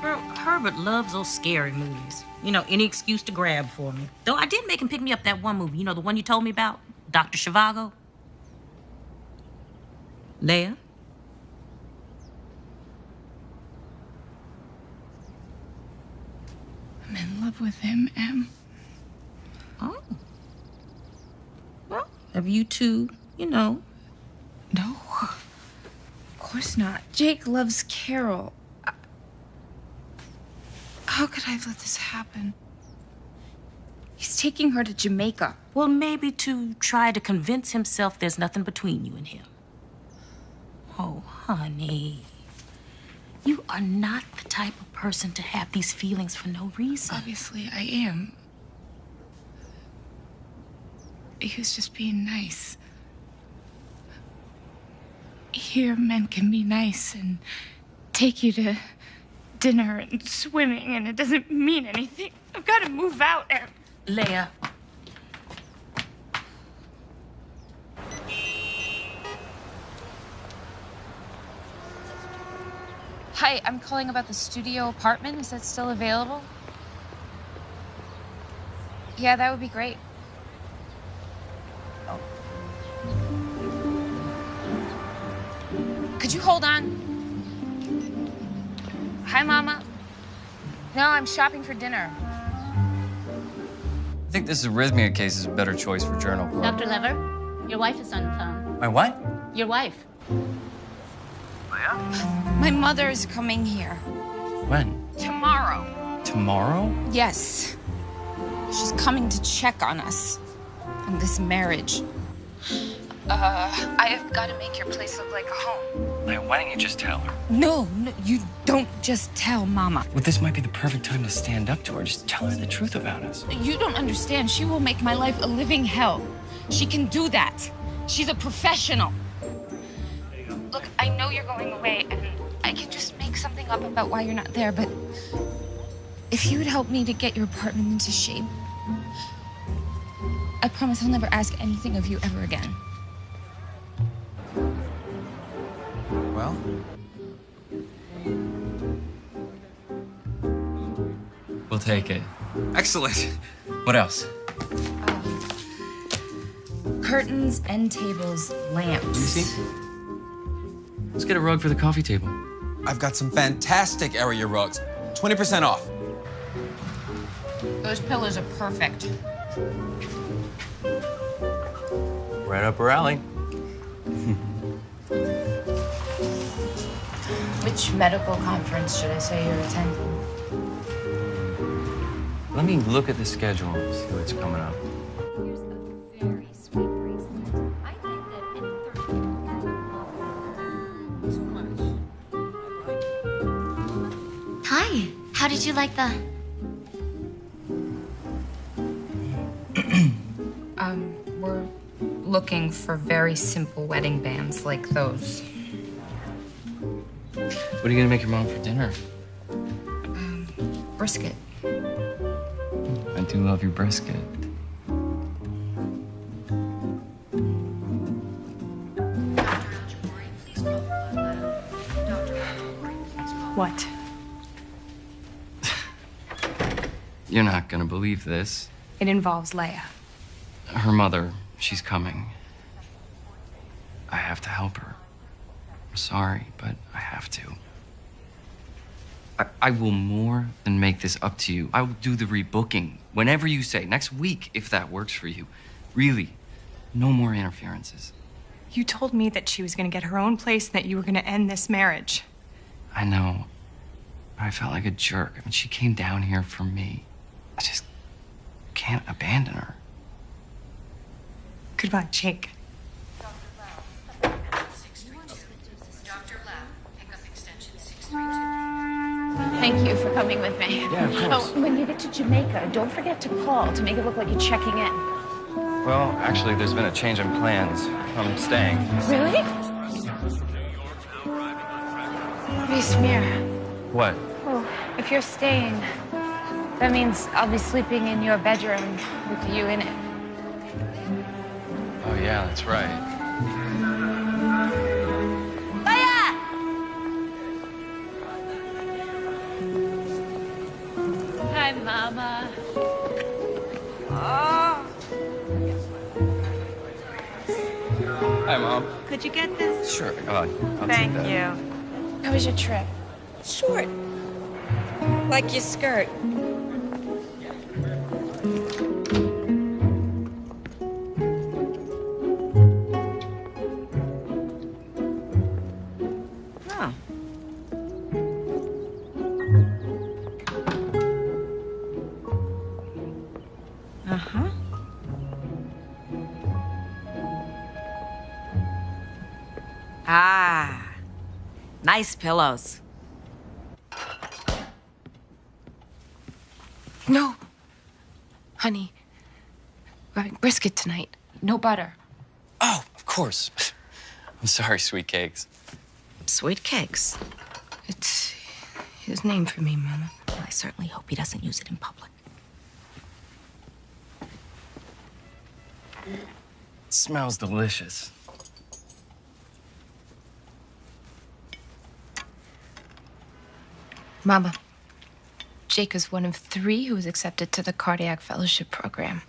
Girl, Herbert loves those scary movies. You know, any excuse to grab for me. Though I did make him pick me up that one movie. You know, the one you told me about? Dr. Zhivago? Leah? I'm in love with him, Em. Oh. Well, have you two, you know? No. Of course not. Jake loves Carol. How could I let this happen? He's taking her to Jamaica. Well, maybe to try to convince himself there's nothing between you and him. Oh, honey. You are not the type of person to have these feelings for no reason. Obviously, I am. He was just being nice. Here, men can be nice and take you to dinner and swimming, and it doesn't mean anything. I've got to move out, Em. Leah. Hi, I'm calling about the studio apartment. Is that still available? Yeah, that would be great. Oh. Could you hold on? Hi, Mama. No, I'm shopping for dinner. I think this arrhythmia case is a better choice for journal club. Dr. Lever, your wife is on the phone. My what? Your wife. My mother is coming here. When? Tomorrow. Tomorrow? Yes. She's coming to check on us. On this marriage. I have got to make your place look like a home. Leah, why don't you just tell her? No, you don't just tell Mama. Well, this might be the perfect time to stand up to her. Just tell her the truth about us. You don't understand. She will make my life a living hell. She can do that. She's a professional. Look, I know you're going away, and I can just make something up about why you're not there, but if you would help me to get your apartment into shape, I promise I'll never ask anything of you ever again. Well, We'll take it. Excellent. What else? Curtains, end tables, lamps. Let me see. Let's get a rug for the coffee table. I've got some fantastic area rugs. 20% off. Those pillows are perfect. Right up her alley. Which medical conference should I say you're attending? Let me look at the schedule and see what's coming up. Hi. How did you like the... We're looking for very simple wedding bands like those. What are you gonna make your mom for dinner? Brisket. I do love your brisket. What? You're not gonna believe this. It involves Leah. Her mother, she's coming. I have to help her. I'm sorry, but I have to. I will more than make this up to you. I will do the rebooking whenever you say. Next week, if that works for you. Really, no more interferences. You told me that she was going to get her own place and that you were going to end this marriage. I know. But I felt like a jerk. I mean, she came down here for me. I just can't abandon her. Goodbye, Jake. Thank you for coming with me. Yeah, of course. Oh, when you get to Jamaica, don't forget to call to make it look like you're checking in. Well, actually, there's been a change in plans. I'm staying. Really? Smear. What? Oh, if you're staying, that means I'll be sleeping in your bedroom with you in it. Oh, yeah, that's right. Hi, Mama. Hi, Mom. Could you get this? Sure. I'll Thank take that. you. How was your trip? Short. Like your skirt. Oh. Uh-huh. Ah. Nice pillows. No. Honey, we're having brisket tonight. No butter. Oh, of course. I'm sorry, sweet cakes. Sweet cakes. It's his name for me, Mama. Well, I certainly hope he doesn't use it in public. It smells delicious. Mama, Jake is one of 3 who was accepted to the Cardiac Fellowship Program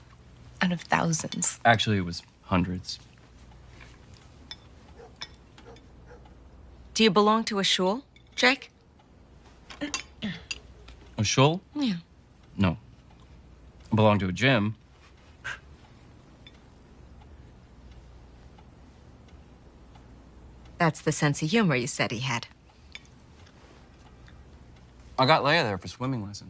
out of thousands. Actually, it was hundreds. Do you belong to a shul, Jake? A shul? Yeah. No. I belong to a gym. That's the sense of humor you said he had. I got Leah there for swimming lesson.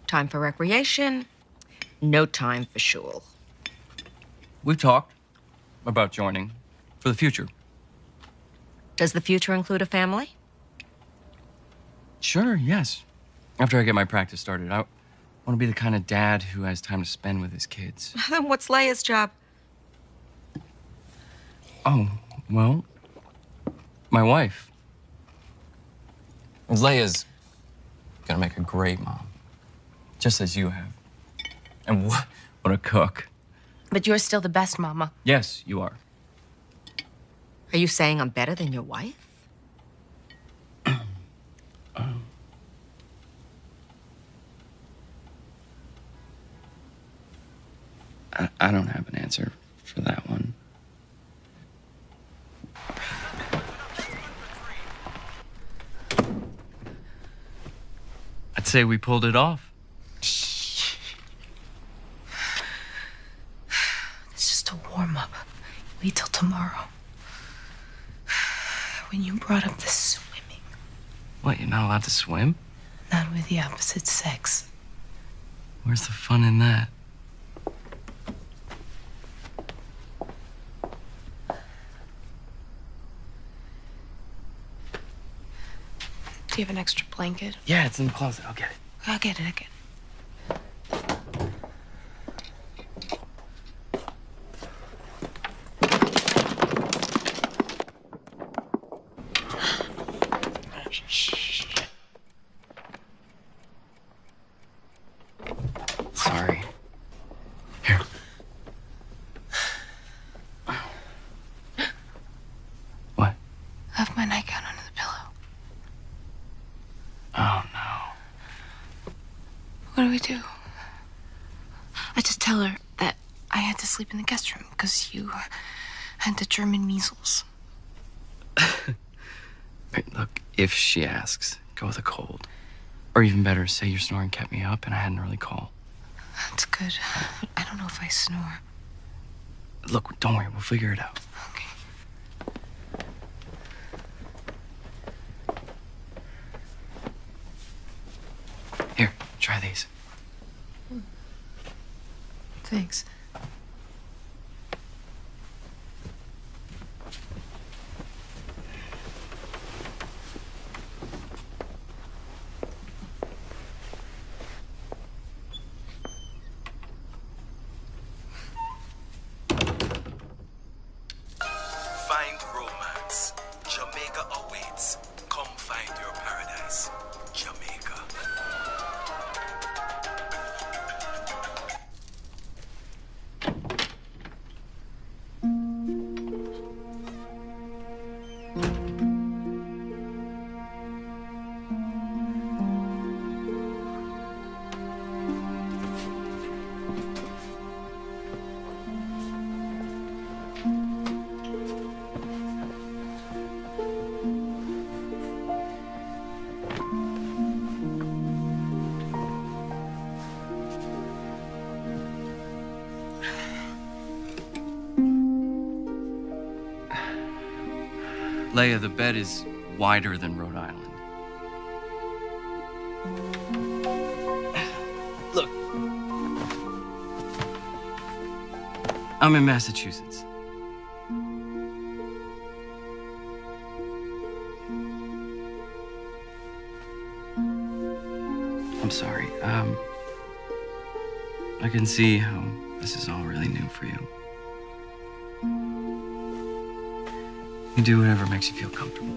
Time for recreation, no time for shul. We've talked about joining for the future. Does the future include a family? Sure, yes. After I get my practice started, I want to be the kind of dad who has time to spend with his kids. Then what's Leia's job? Oh, well, my wife. Leia's gonna make a great mom, just as you have. And what a cook. But you're still the best, Mama. Yes, you are. Are you saying I'm better than your wife? I don't have an answer for that one. I'd say we pulled it off. It's just a warm-up. Wait till tomorrow. When you brought up the swimming. What, you're not allowed to swim? Not with the opposite sex. Where's the fun in that? Do you have an extra blanket? Yeah, it's in the closet. I'll get it. I'll get it again. Sorry. Here. What? I have my nightgown under the pillow. Oh, no. What do we do? I just tell her that I had to sleep in the guest room because you had the German measles. Wait, look, if she asks, go with a cold. Or even better, say your snoring kept me up and I had an early call. That's good. But I don't know if I snore. Look, don't worry, we'll figure it out. Here, try these. Thanks. Find romance. Jamaica awaits. Come find your paradise. Jamaica. Leah, the bed is wider than Rhode Island. Look. I'm in Massachusetts. I'm sorry. I can see how this is all really new for you. You do whatever makes you feel comfortable.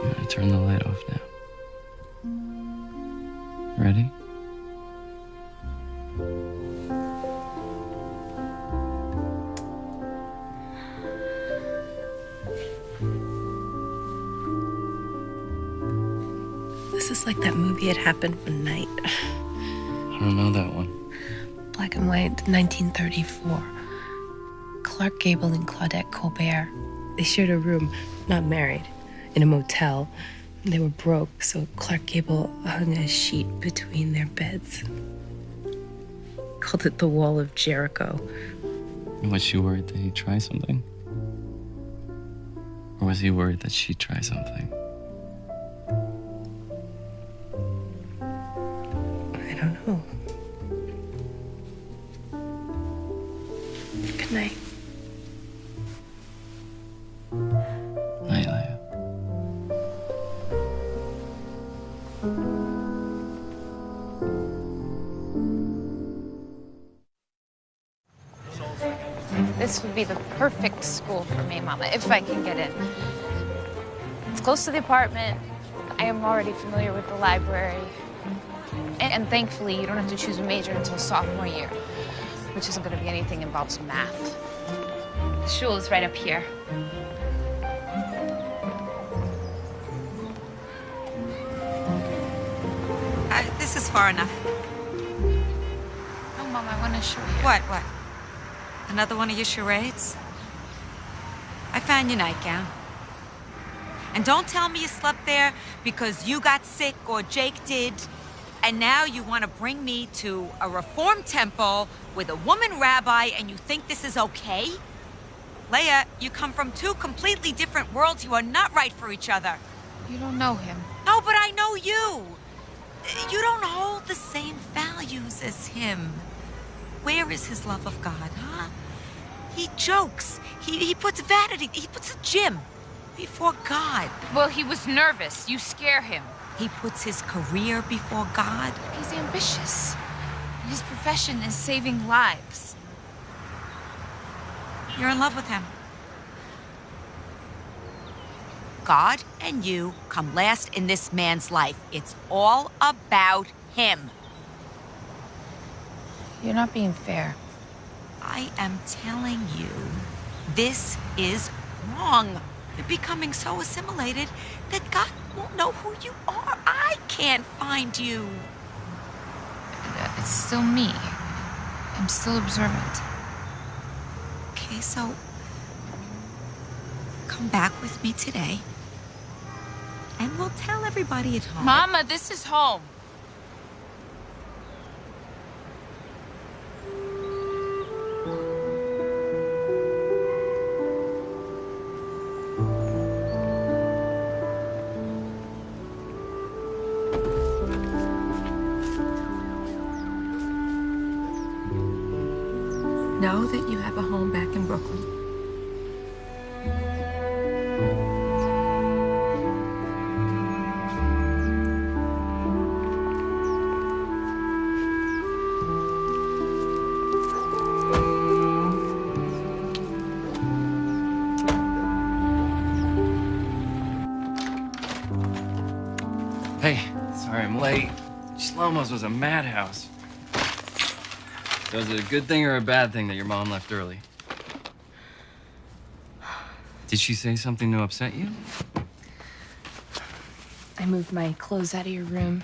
I'm gonna turn the light off now. Ready? This is like that movie It Happened One Night. I don't know that one. Black and white, 1934. Clark Gable and Claudette Colbert. They shared a room, not married, in a motel. They were broke, so Clark Gable hung a sheet between their beds. Called it the Wall of Jericho. Was she worried that he'd try something? Or was he worried that she'd try something? I don't know. Good night. Night, Leah. This would be the perfect school for me, Mama, if I can get in. It's close to the apartment. I am already familiar with the library. And thankfully, you don't have to choose a major until sophomore year, which isn't going to be anything that involves math. The shul is right up here. This is far enough. Oh, Mom, I want to show you. What? Another one of your charades? I found your nightgown. And don't tell me you slept there because you got sick or Jake did. And now you want to bring me to a reform temple with a woman rabbi and you think this is okay? Leah, you come from two completely different worlds. You are not right for each other. You don't know him. No, but I know you. You don't hold the same values as him. Where is his love of God, huh? He jokes. He puts vanity, he puts a gym before God. Well, he was nervous. You scare him. He puts his career before God. He's ambitious. His profession is saving lives. You're in love with him. God and you come last in this man's life. It's all about him. You're not being fair. I am telling you, this is wrong. You're becoming so assimilated that God won't know who you are. I can't find you. It's still me. I'm still observant. Okay, so come back with me today. And we'll tell everybody at home. Mama, this is home. Know that you have a home back in Brooklyn. Hey, sorry I'm late. Shlomo's was a madhouse. Was it a good thing or a bad thing that your mom left early? Did she say something to upset you? I moved my clothes out of your room.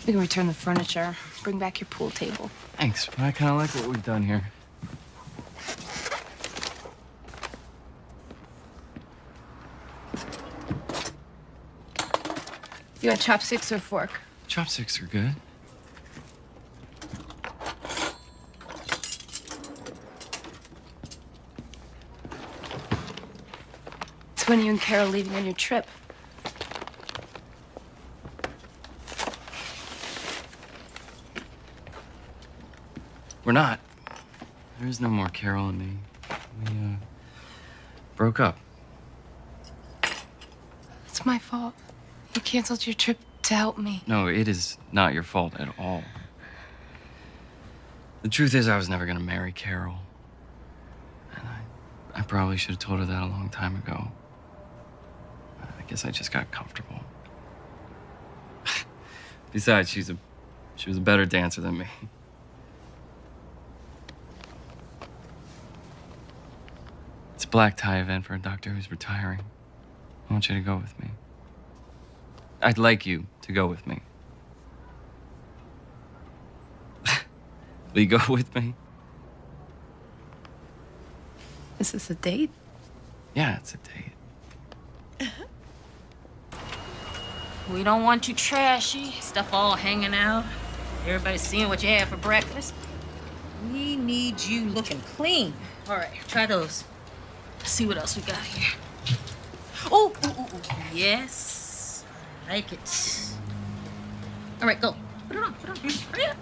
We can return the furniture, bring back your pool table. Thanks, but I kind of like what we've done here. You want chopsticks or fork? Chopsticks are good. It's when you and Carol leaving on your trip. We're not. There is no more Carol and me. We, broke up. It's my fault. You canceled your trip to help me. No, it is not your fault at all. The truth is, I was never gonna marry Carol. And I probably should have told her that a long time ago. I guess I just got comfortable. Besides, she was a better dancer than me. It's a black tie event for a doctor who's retiring. I want you to go with me. I'd like you to go with me. Will you go with me? Is this a date? Yeah, it's a date. We don't want you trashy. Stuff all hanging out. Everybody seeing what you had for breakfast. We need you looking clean. All right, try those. Let's see what else we got here. Oh, yes. I like it. All right, go. Put it on, Hurry up.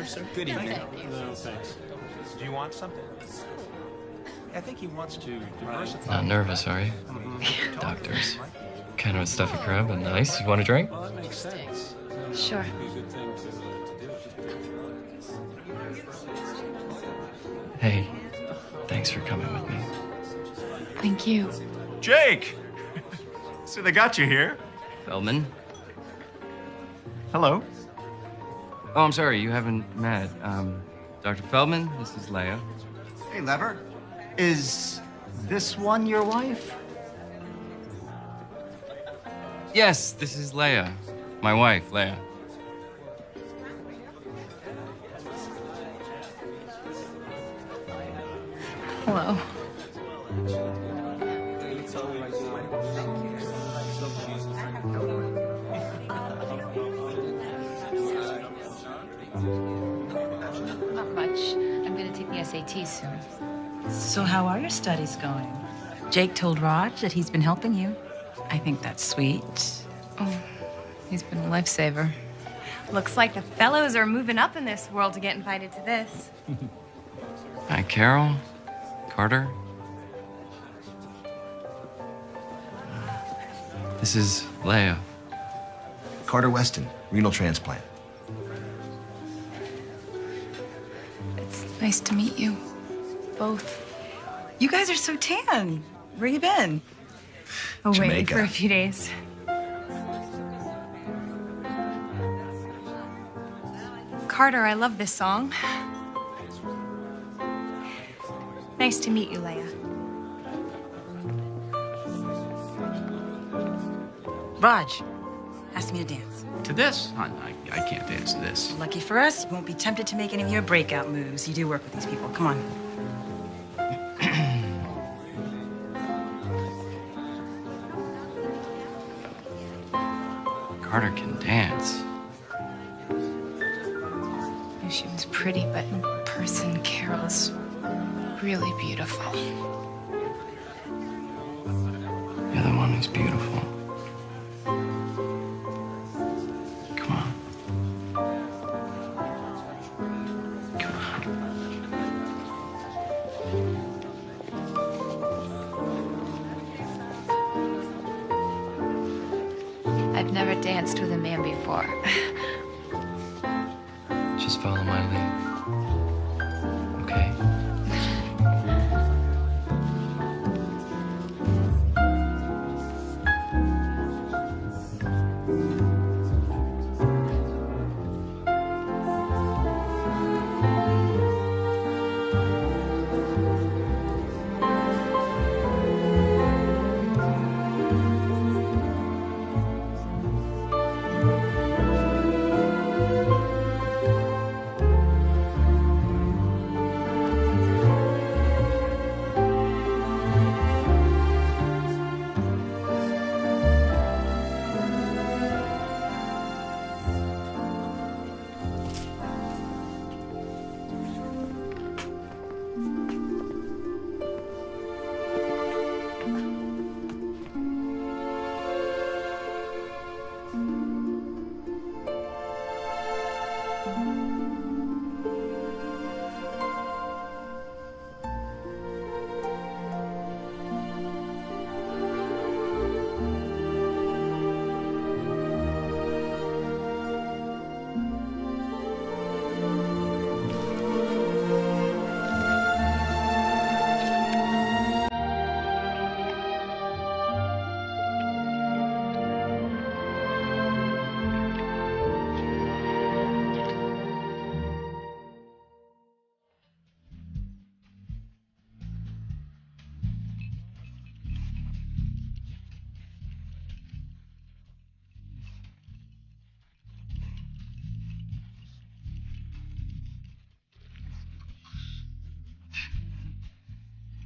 serve, sir? Good evening. No, thanks. Do you want something? I think he wants to diversify. Not nervous, are you? Doctors. Kind of a stuffy crowd, but nice. You want a drink? Well, that makes sense. Sure. Hey, thanks for coming with me. Thank you. Jake! So they got you here. Feldman? Hello. Oh, I'm sorry, you haven't met. Dr. Feldman, this is Leah. Hey, Lever. Is this one your wife? Yes, this is Leah. My wife, Leah. Hello. Not much. I'm gonna take the SAT soon. So how are your studies going? Jake told Raj that he's been helping you. I think that's sweet. Oh, he's been a lifesaver. Looks like the fellows are moving up in this world to get invited to this. Hi, Carol. Carter. This is Leah. Carter Weston, renal transplant. It's nice to meet you. Both. You guys are so tan. Where you been? Oh, wait, Jamaica. for a few days. Carter, I love this song. Nice to meet you, Leah. Raj asked me to dance. To this? I can't dance to this. Lucky for us, you won't be tempted to make any of your breakout moves. You do work with these people. Come on. Carter can dance. Knew she was pretty, but in person, Carol's really beautiful. You're the one who's beautiful. Come on. Come on. I've never danced with a man before. Just follow my lead. Okay?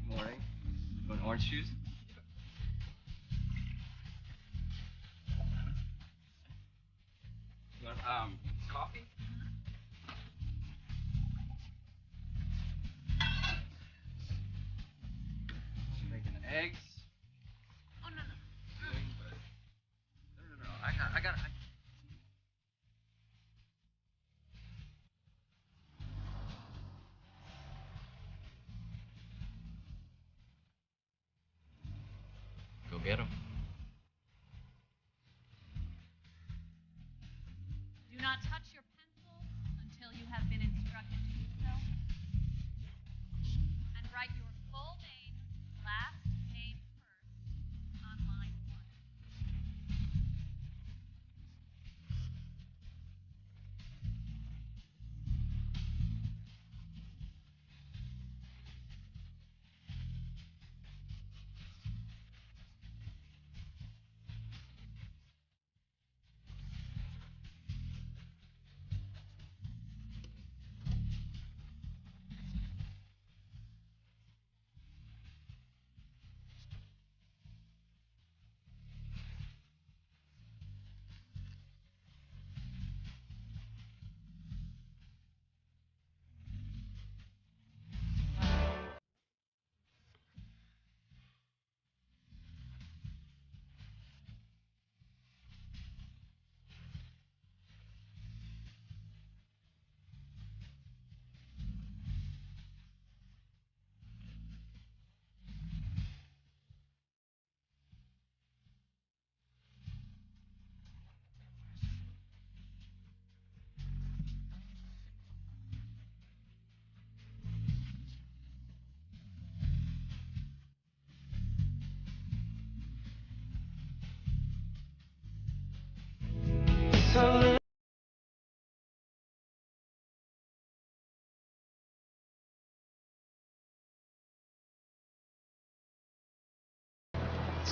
Morning. You want orange juice? You want coffee? Making eggs. Oh no. No. I got. not touch your pencil until you have been instructed to do so. And write your full name, last name first, on line 1.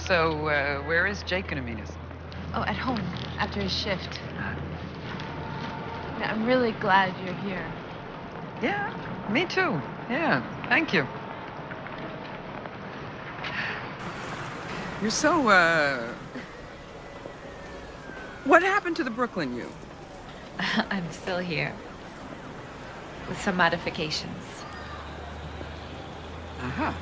So, where is Jake gonna meet us? Oh, at home, after his shift. Yeah, I'm really glad you're here. Yeah, me too. Yeah, thank you. You're so, What happened to the Brooklyn you? I'm still here. With some modifications. Uh-huh.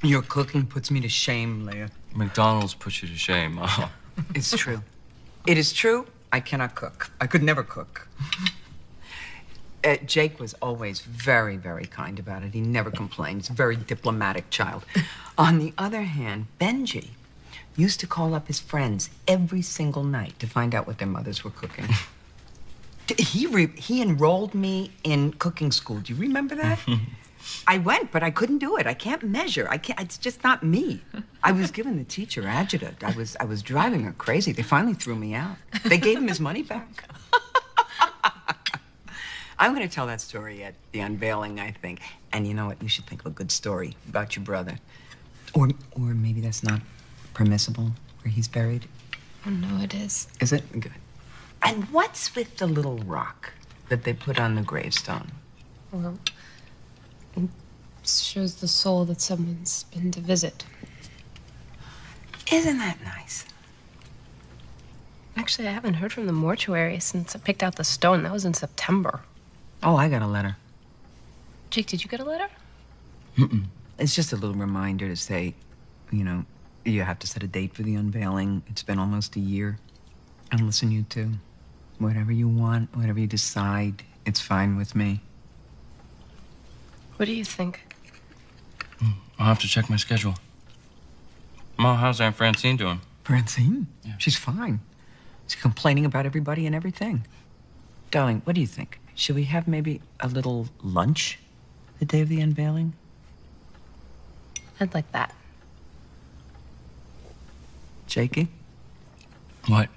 Your cooking puts me to shame, Leah. McDonald's puts you to shame. Oh. It's true. It is true. I cannot cook. I could never cook. Jake was always very, very kind about it. He never complained. He's a very diplomatic child. On the other hand, Benji used to call up his friends every single night to find out what their mothers were cooking. He enrolled me in cooking school. Do you remember that? I went, but I couldn't do it. I can't measure. It's just not me. I was giving the teacher adjutant. I was driving her crazy. They finally threw me out. They gave him his money back. I'm going to tell that story at the unveiling, I think. And you know what? You should think of a good story about your brother. Or maybe that's not permissible, where he's buried. Oh, no, it is. Is it? Good. And what's with the little rock that they put on the gravestone? Well, it shows the soul that someone's been to visit. Isn't that nice? Actually, I haven't heard from the mortuary since I picked out the stone. That was in September. Oh, I got a letter. Jake, did you get a letter? Mm-mm. It's just a little reminder to say, you know, you have to set a date for the unveiling. It's been almost a year. And listen, you two, whatever you want, whatever you decide, it's fine with me. What do you think? I'll have to check my schedule. Ma, how's Aunt Francine doing? Francine? Yeah. She's fine. She's complaining about everybody and everything. Darling, what do you think? Should we have maybe a little lunch the day of the unveiling? I'd like that. Jakey? What?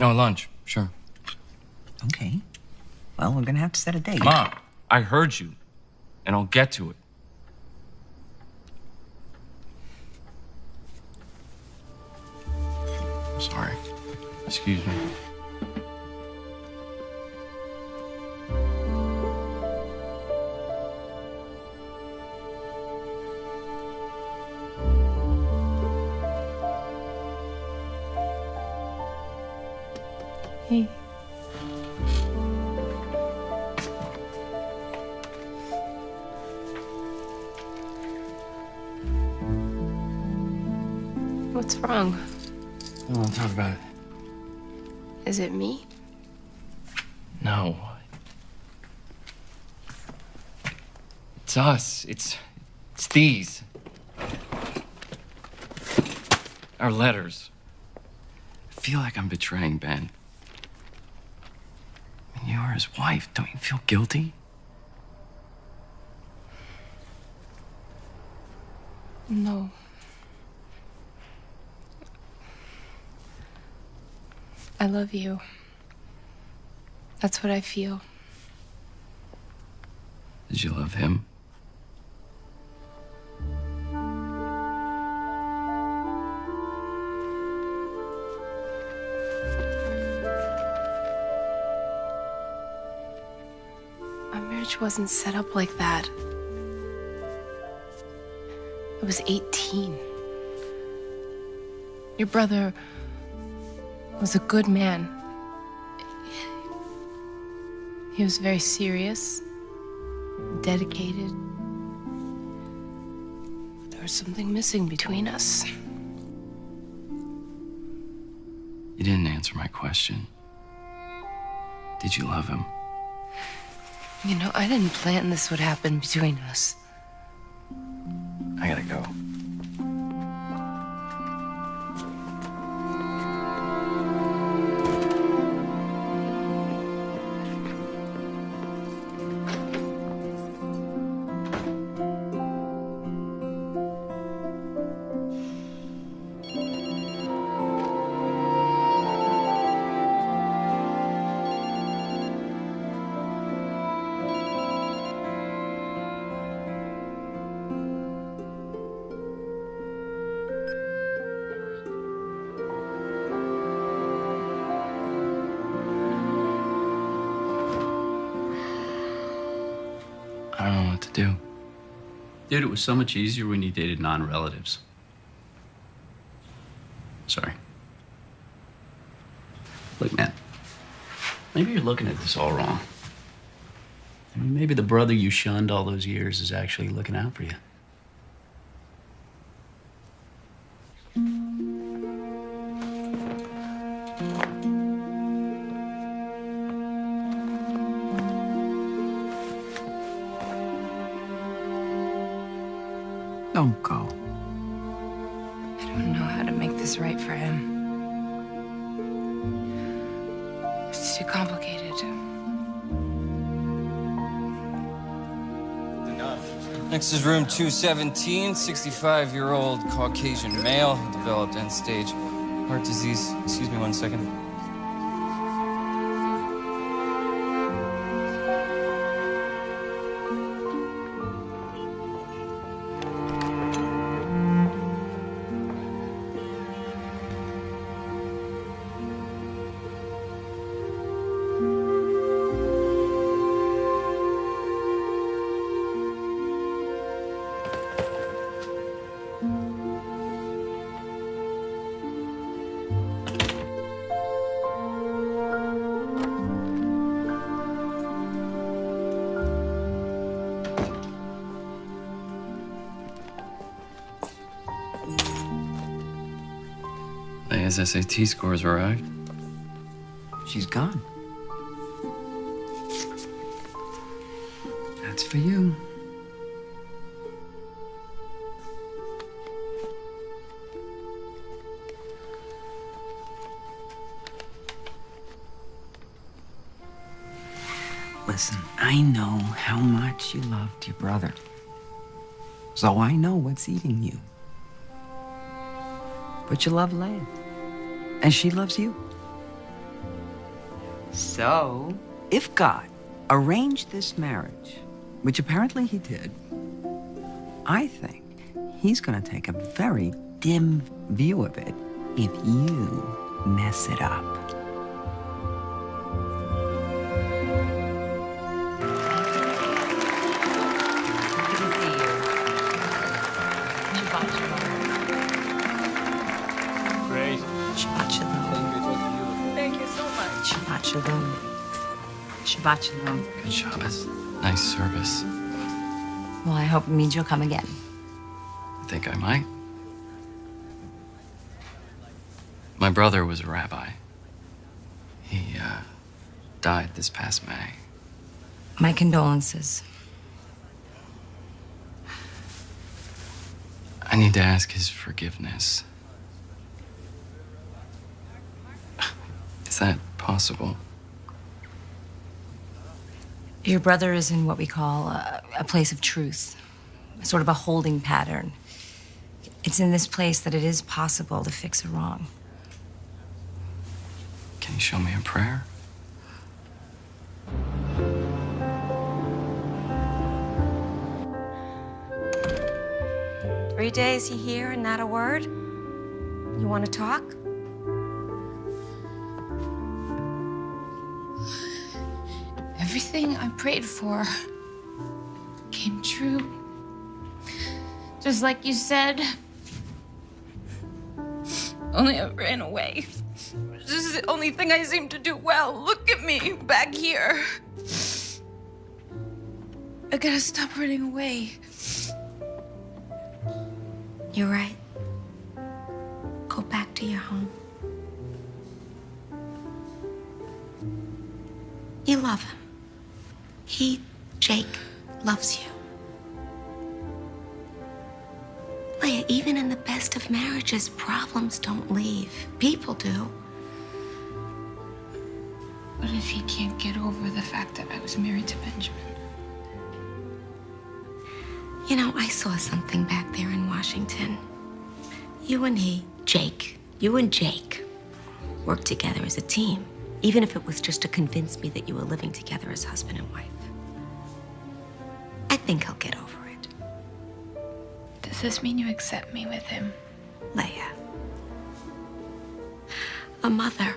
No, lunch. Sure. Okay. Well, we're gonna have to set a date. Ma, I heard you, and I'll get to it. I'm sorry. Excuse me. Hey. What's wrong? I don't want to talk about it. Is it me? No. It's us. It's these. Our letters. I feel like I'm betraying Ben. You are his wife. Don't you feel guilty? No. I love you. That's what I feel. Did you love him? Our marriage wasn't set up like that. I was 18. Your brother was a good man. He was very serious, dedicated. There was something missing between us. You didn't answer my question. Did you love him? You know, I didn't plan this would happen between us. I gotta go. I don't know what to do. Dude, it was so much easier when you dated non-relatives. Sorry. Look, man, maybe you're looking at this all wrong. I mean, maybe the brother you shunned all those years is actually looking out for you. Don't go. I don't know how to make this right for him. It's too complicated. Next is room 217, 65-year-old Caucasian male, developed end-stage heart disease. Excuse me 1 second. Leah's SAT scores arrived. She's gone. That's for you. Listen, I know how much you loved your brother. So I know what's eating you. But you love Leah. And she loves you. So, if God arranged this marriage, which apparently he did, I think he's gonna take a very dim view of it if you mess it up. Great. Shabbat shalom. Thank you so much. Shabbat shalom. Shabbat shalom. Good Shabbos. Nice service. Well, I hope it means you'll come again. I think I might. My brother was a rabbi. He died this past May. My condolences. I need to ask his forgiveness. Is that possible? Your brother is in what we call a place of truth, sort of a holding pattern. It's in this place that it is possible to fix a wrong. Can you show me a prayer? 3 days you here and not a word? You want to talk? Everything I prayed for came true. Just like you said. Only I ran away. This is the only thing I seem to do well. Look at me, back here. I gotta stop running away. You're right. Go back to your home. You love him. He, Jake, loves you. Leah, even in the best of marriages, problems don't leave. People do. What if he can't get over the fact that I was married to Benjamin? You know, I saw something back there in Washington. You and he, Jake, you and Jake worked together as a team, even if it was just to convince me that you were living together as husband and wife. I think he'll get over it. Does this mean you accept me with him? Leah. A mother,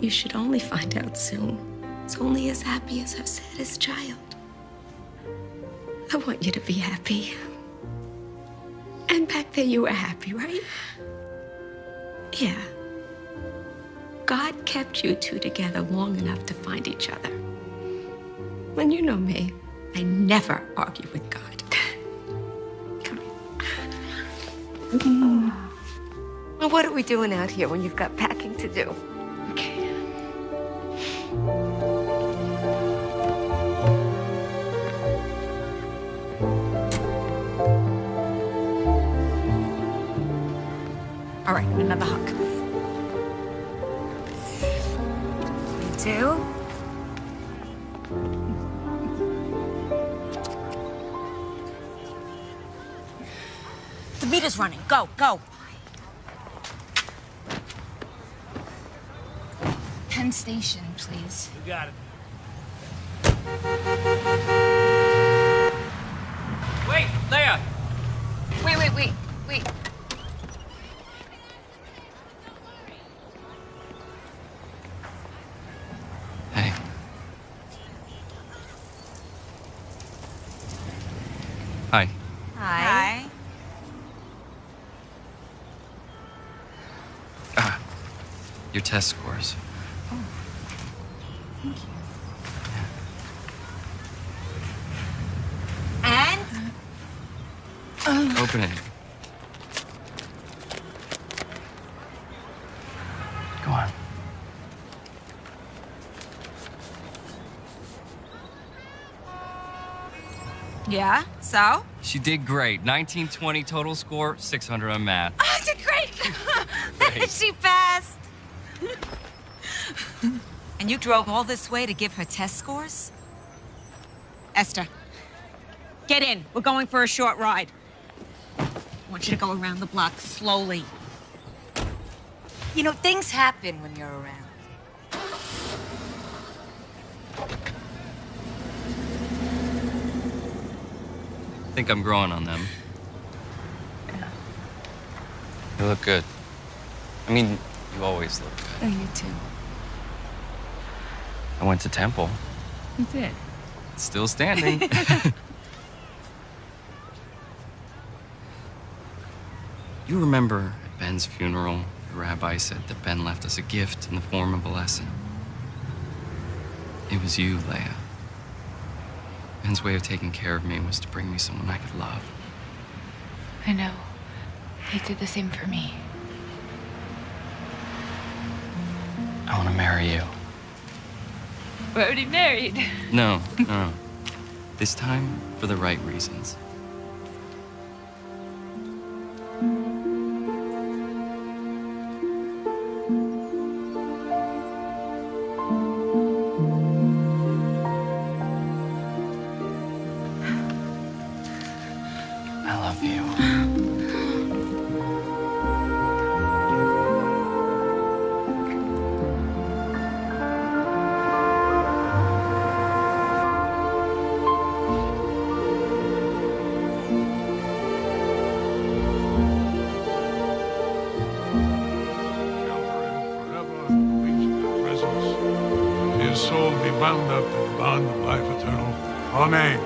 you should only find out soon, is only as happy as her saddest child. I want you to be happy. And back there you were happy, right? Yeah. God kept you two together long enough to find each other. And you know me, I never argue with God. Come here. Well, what are we doing out here when you've got packing to do? Okay. All right, another hug. You too? The meter's running. Go, go. Penn Station, please. You got it. Wait, Leah! Wait. Hey. Hi. Hi. Your test scores. Thank you. And? Open it. Go on. Yeah, so? She did great. 1920 total score, 600 on math. Oh, I did great. Great. She passed. And you drove all this way to give her test scores? Esther, get in. We're going for a short ride. I want you to go around the block slowly. You know, things happen when you're around. I think I'm growing on them. You look good. I mean, you always look good. Oh, you too. I went to Temple. You did. It's still standing. You remember at Ben's funeral, the rabbi said that Ben left us a gift in the form of a lesson. It was you, Leah. Ben's way of taking care of me was to bring me someone I could love. I know. He did the same for me. I want to marry you. We're already married. No. This time, for the right reasons. soul be bound up in the bond of life eternal. Amen.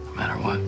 No matter what.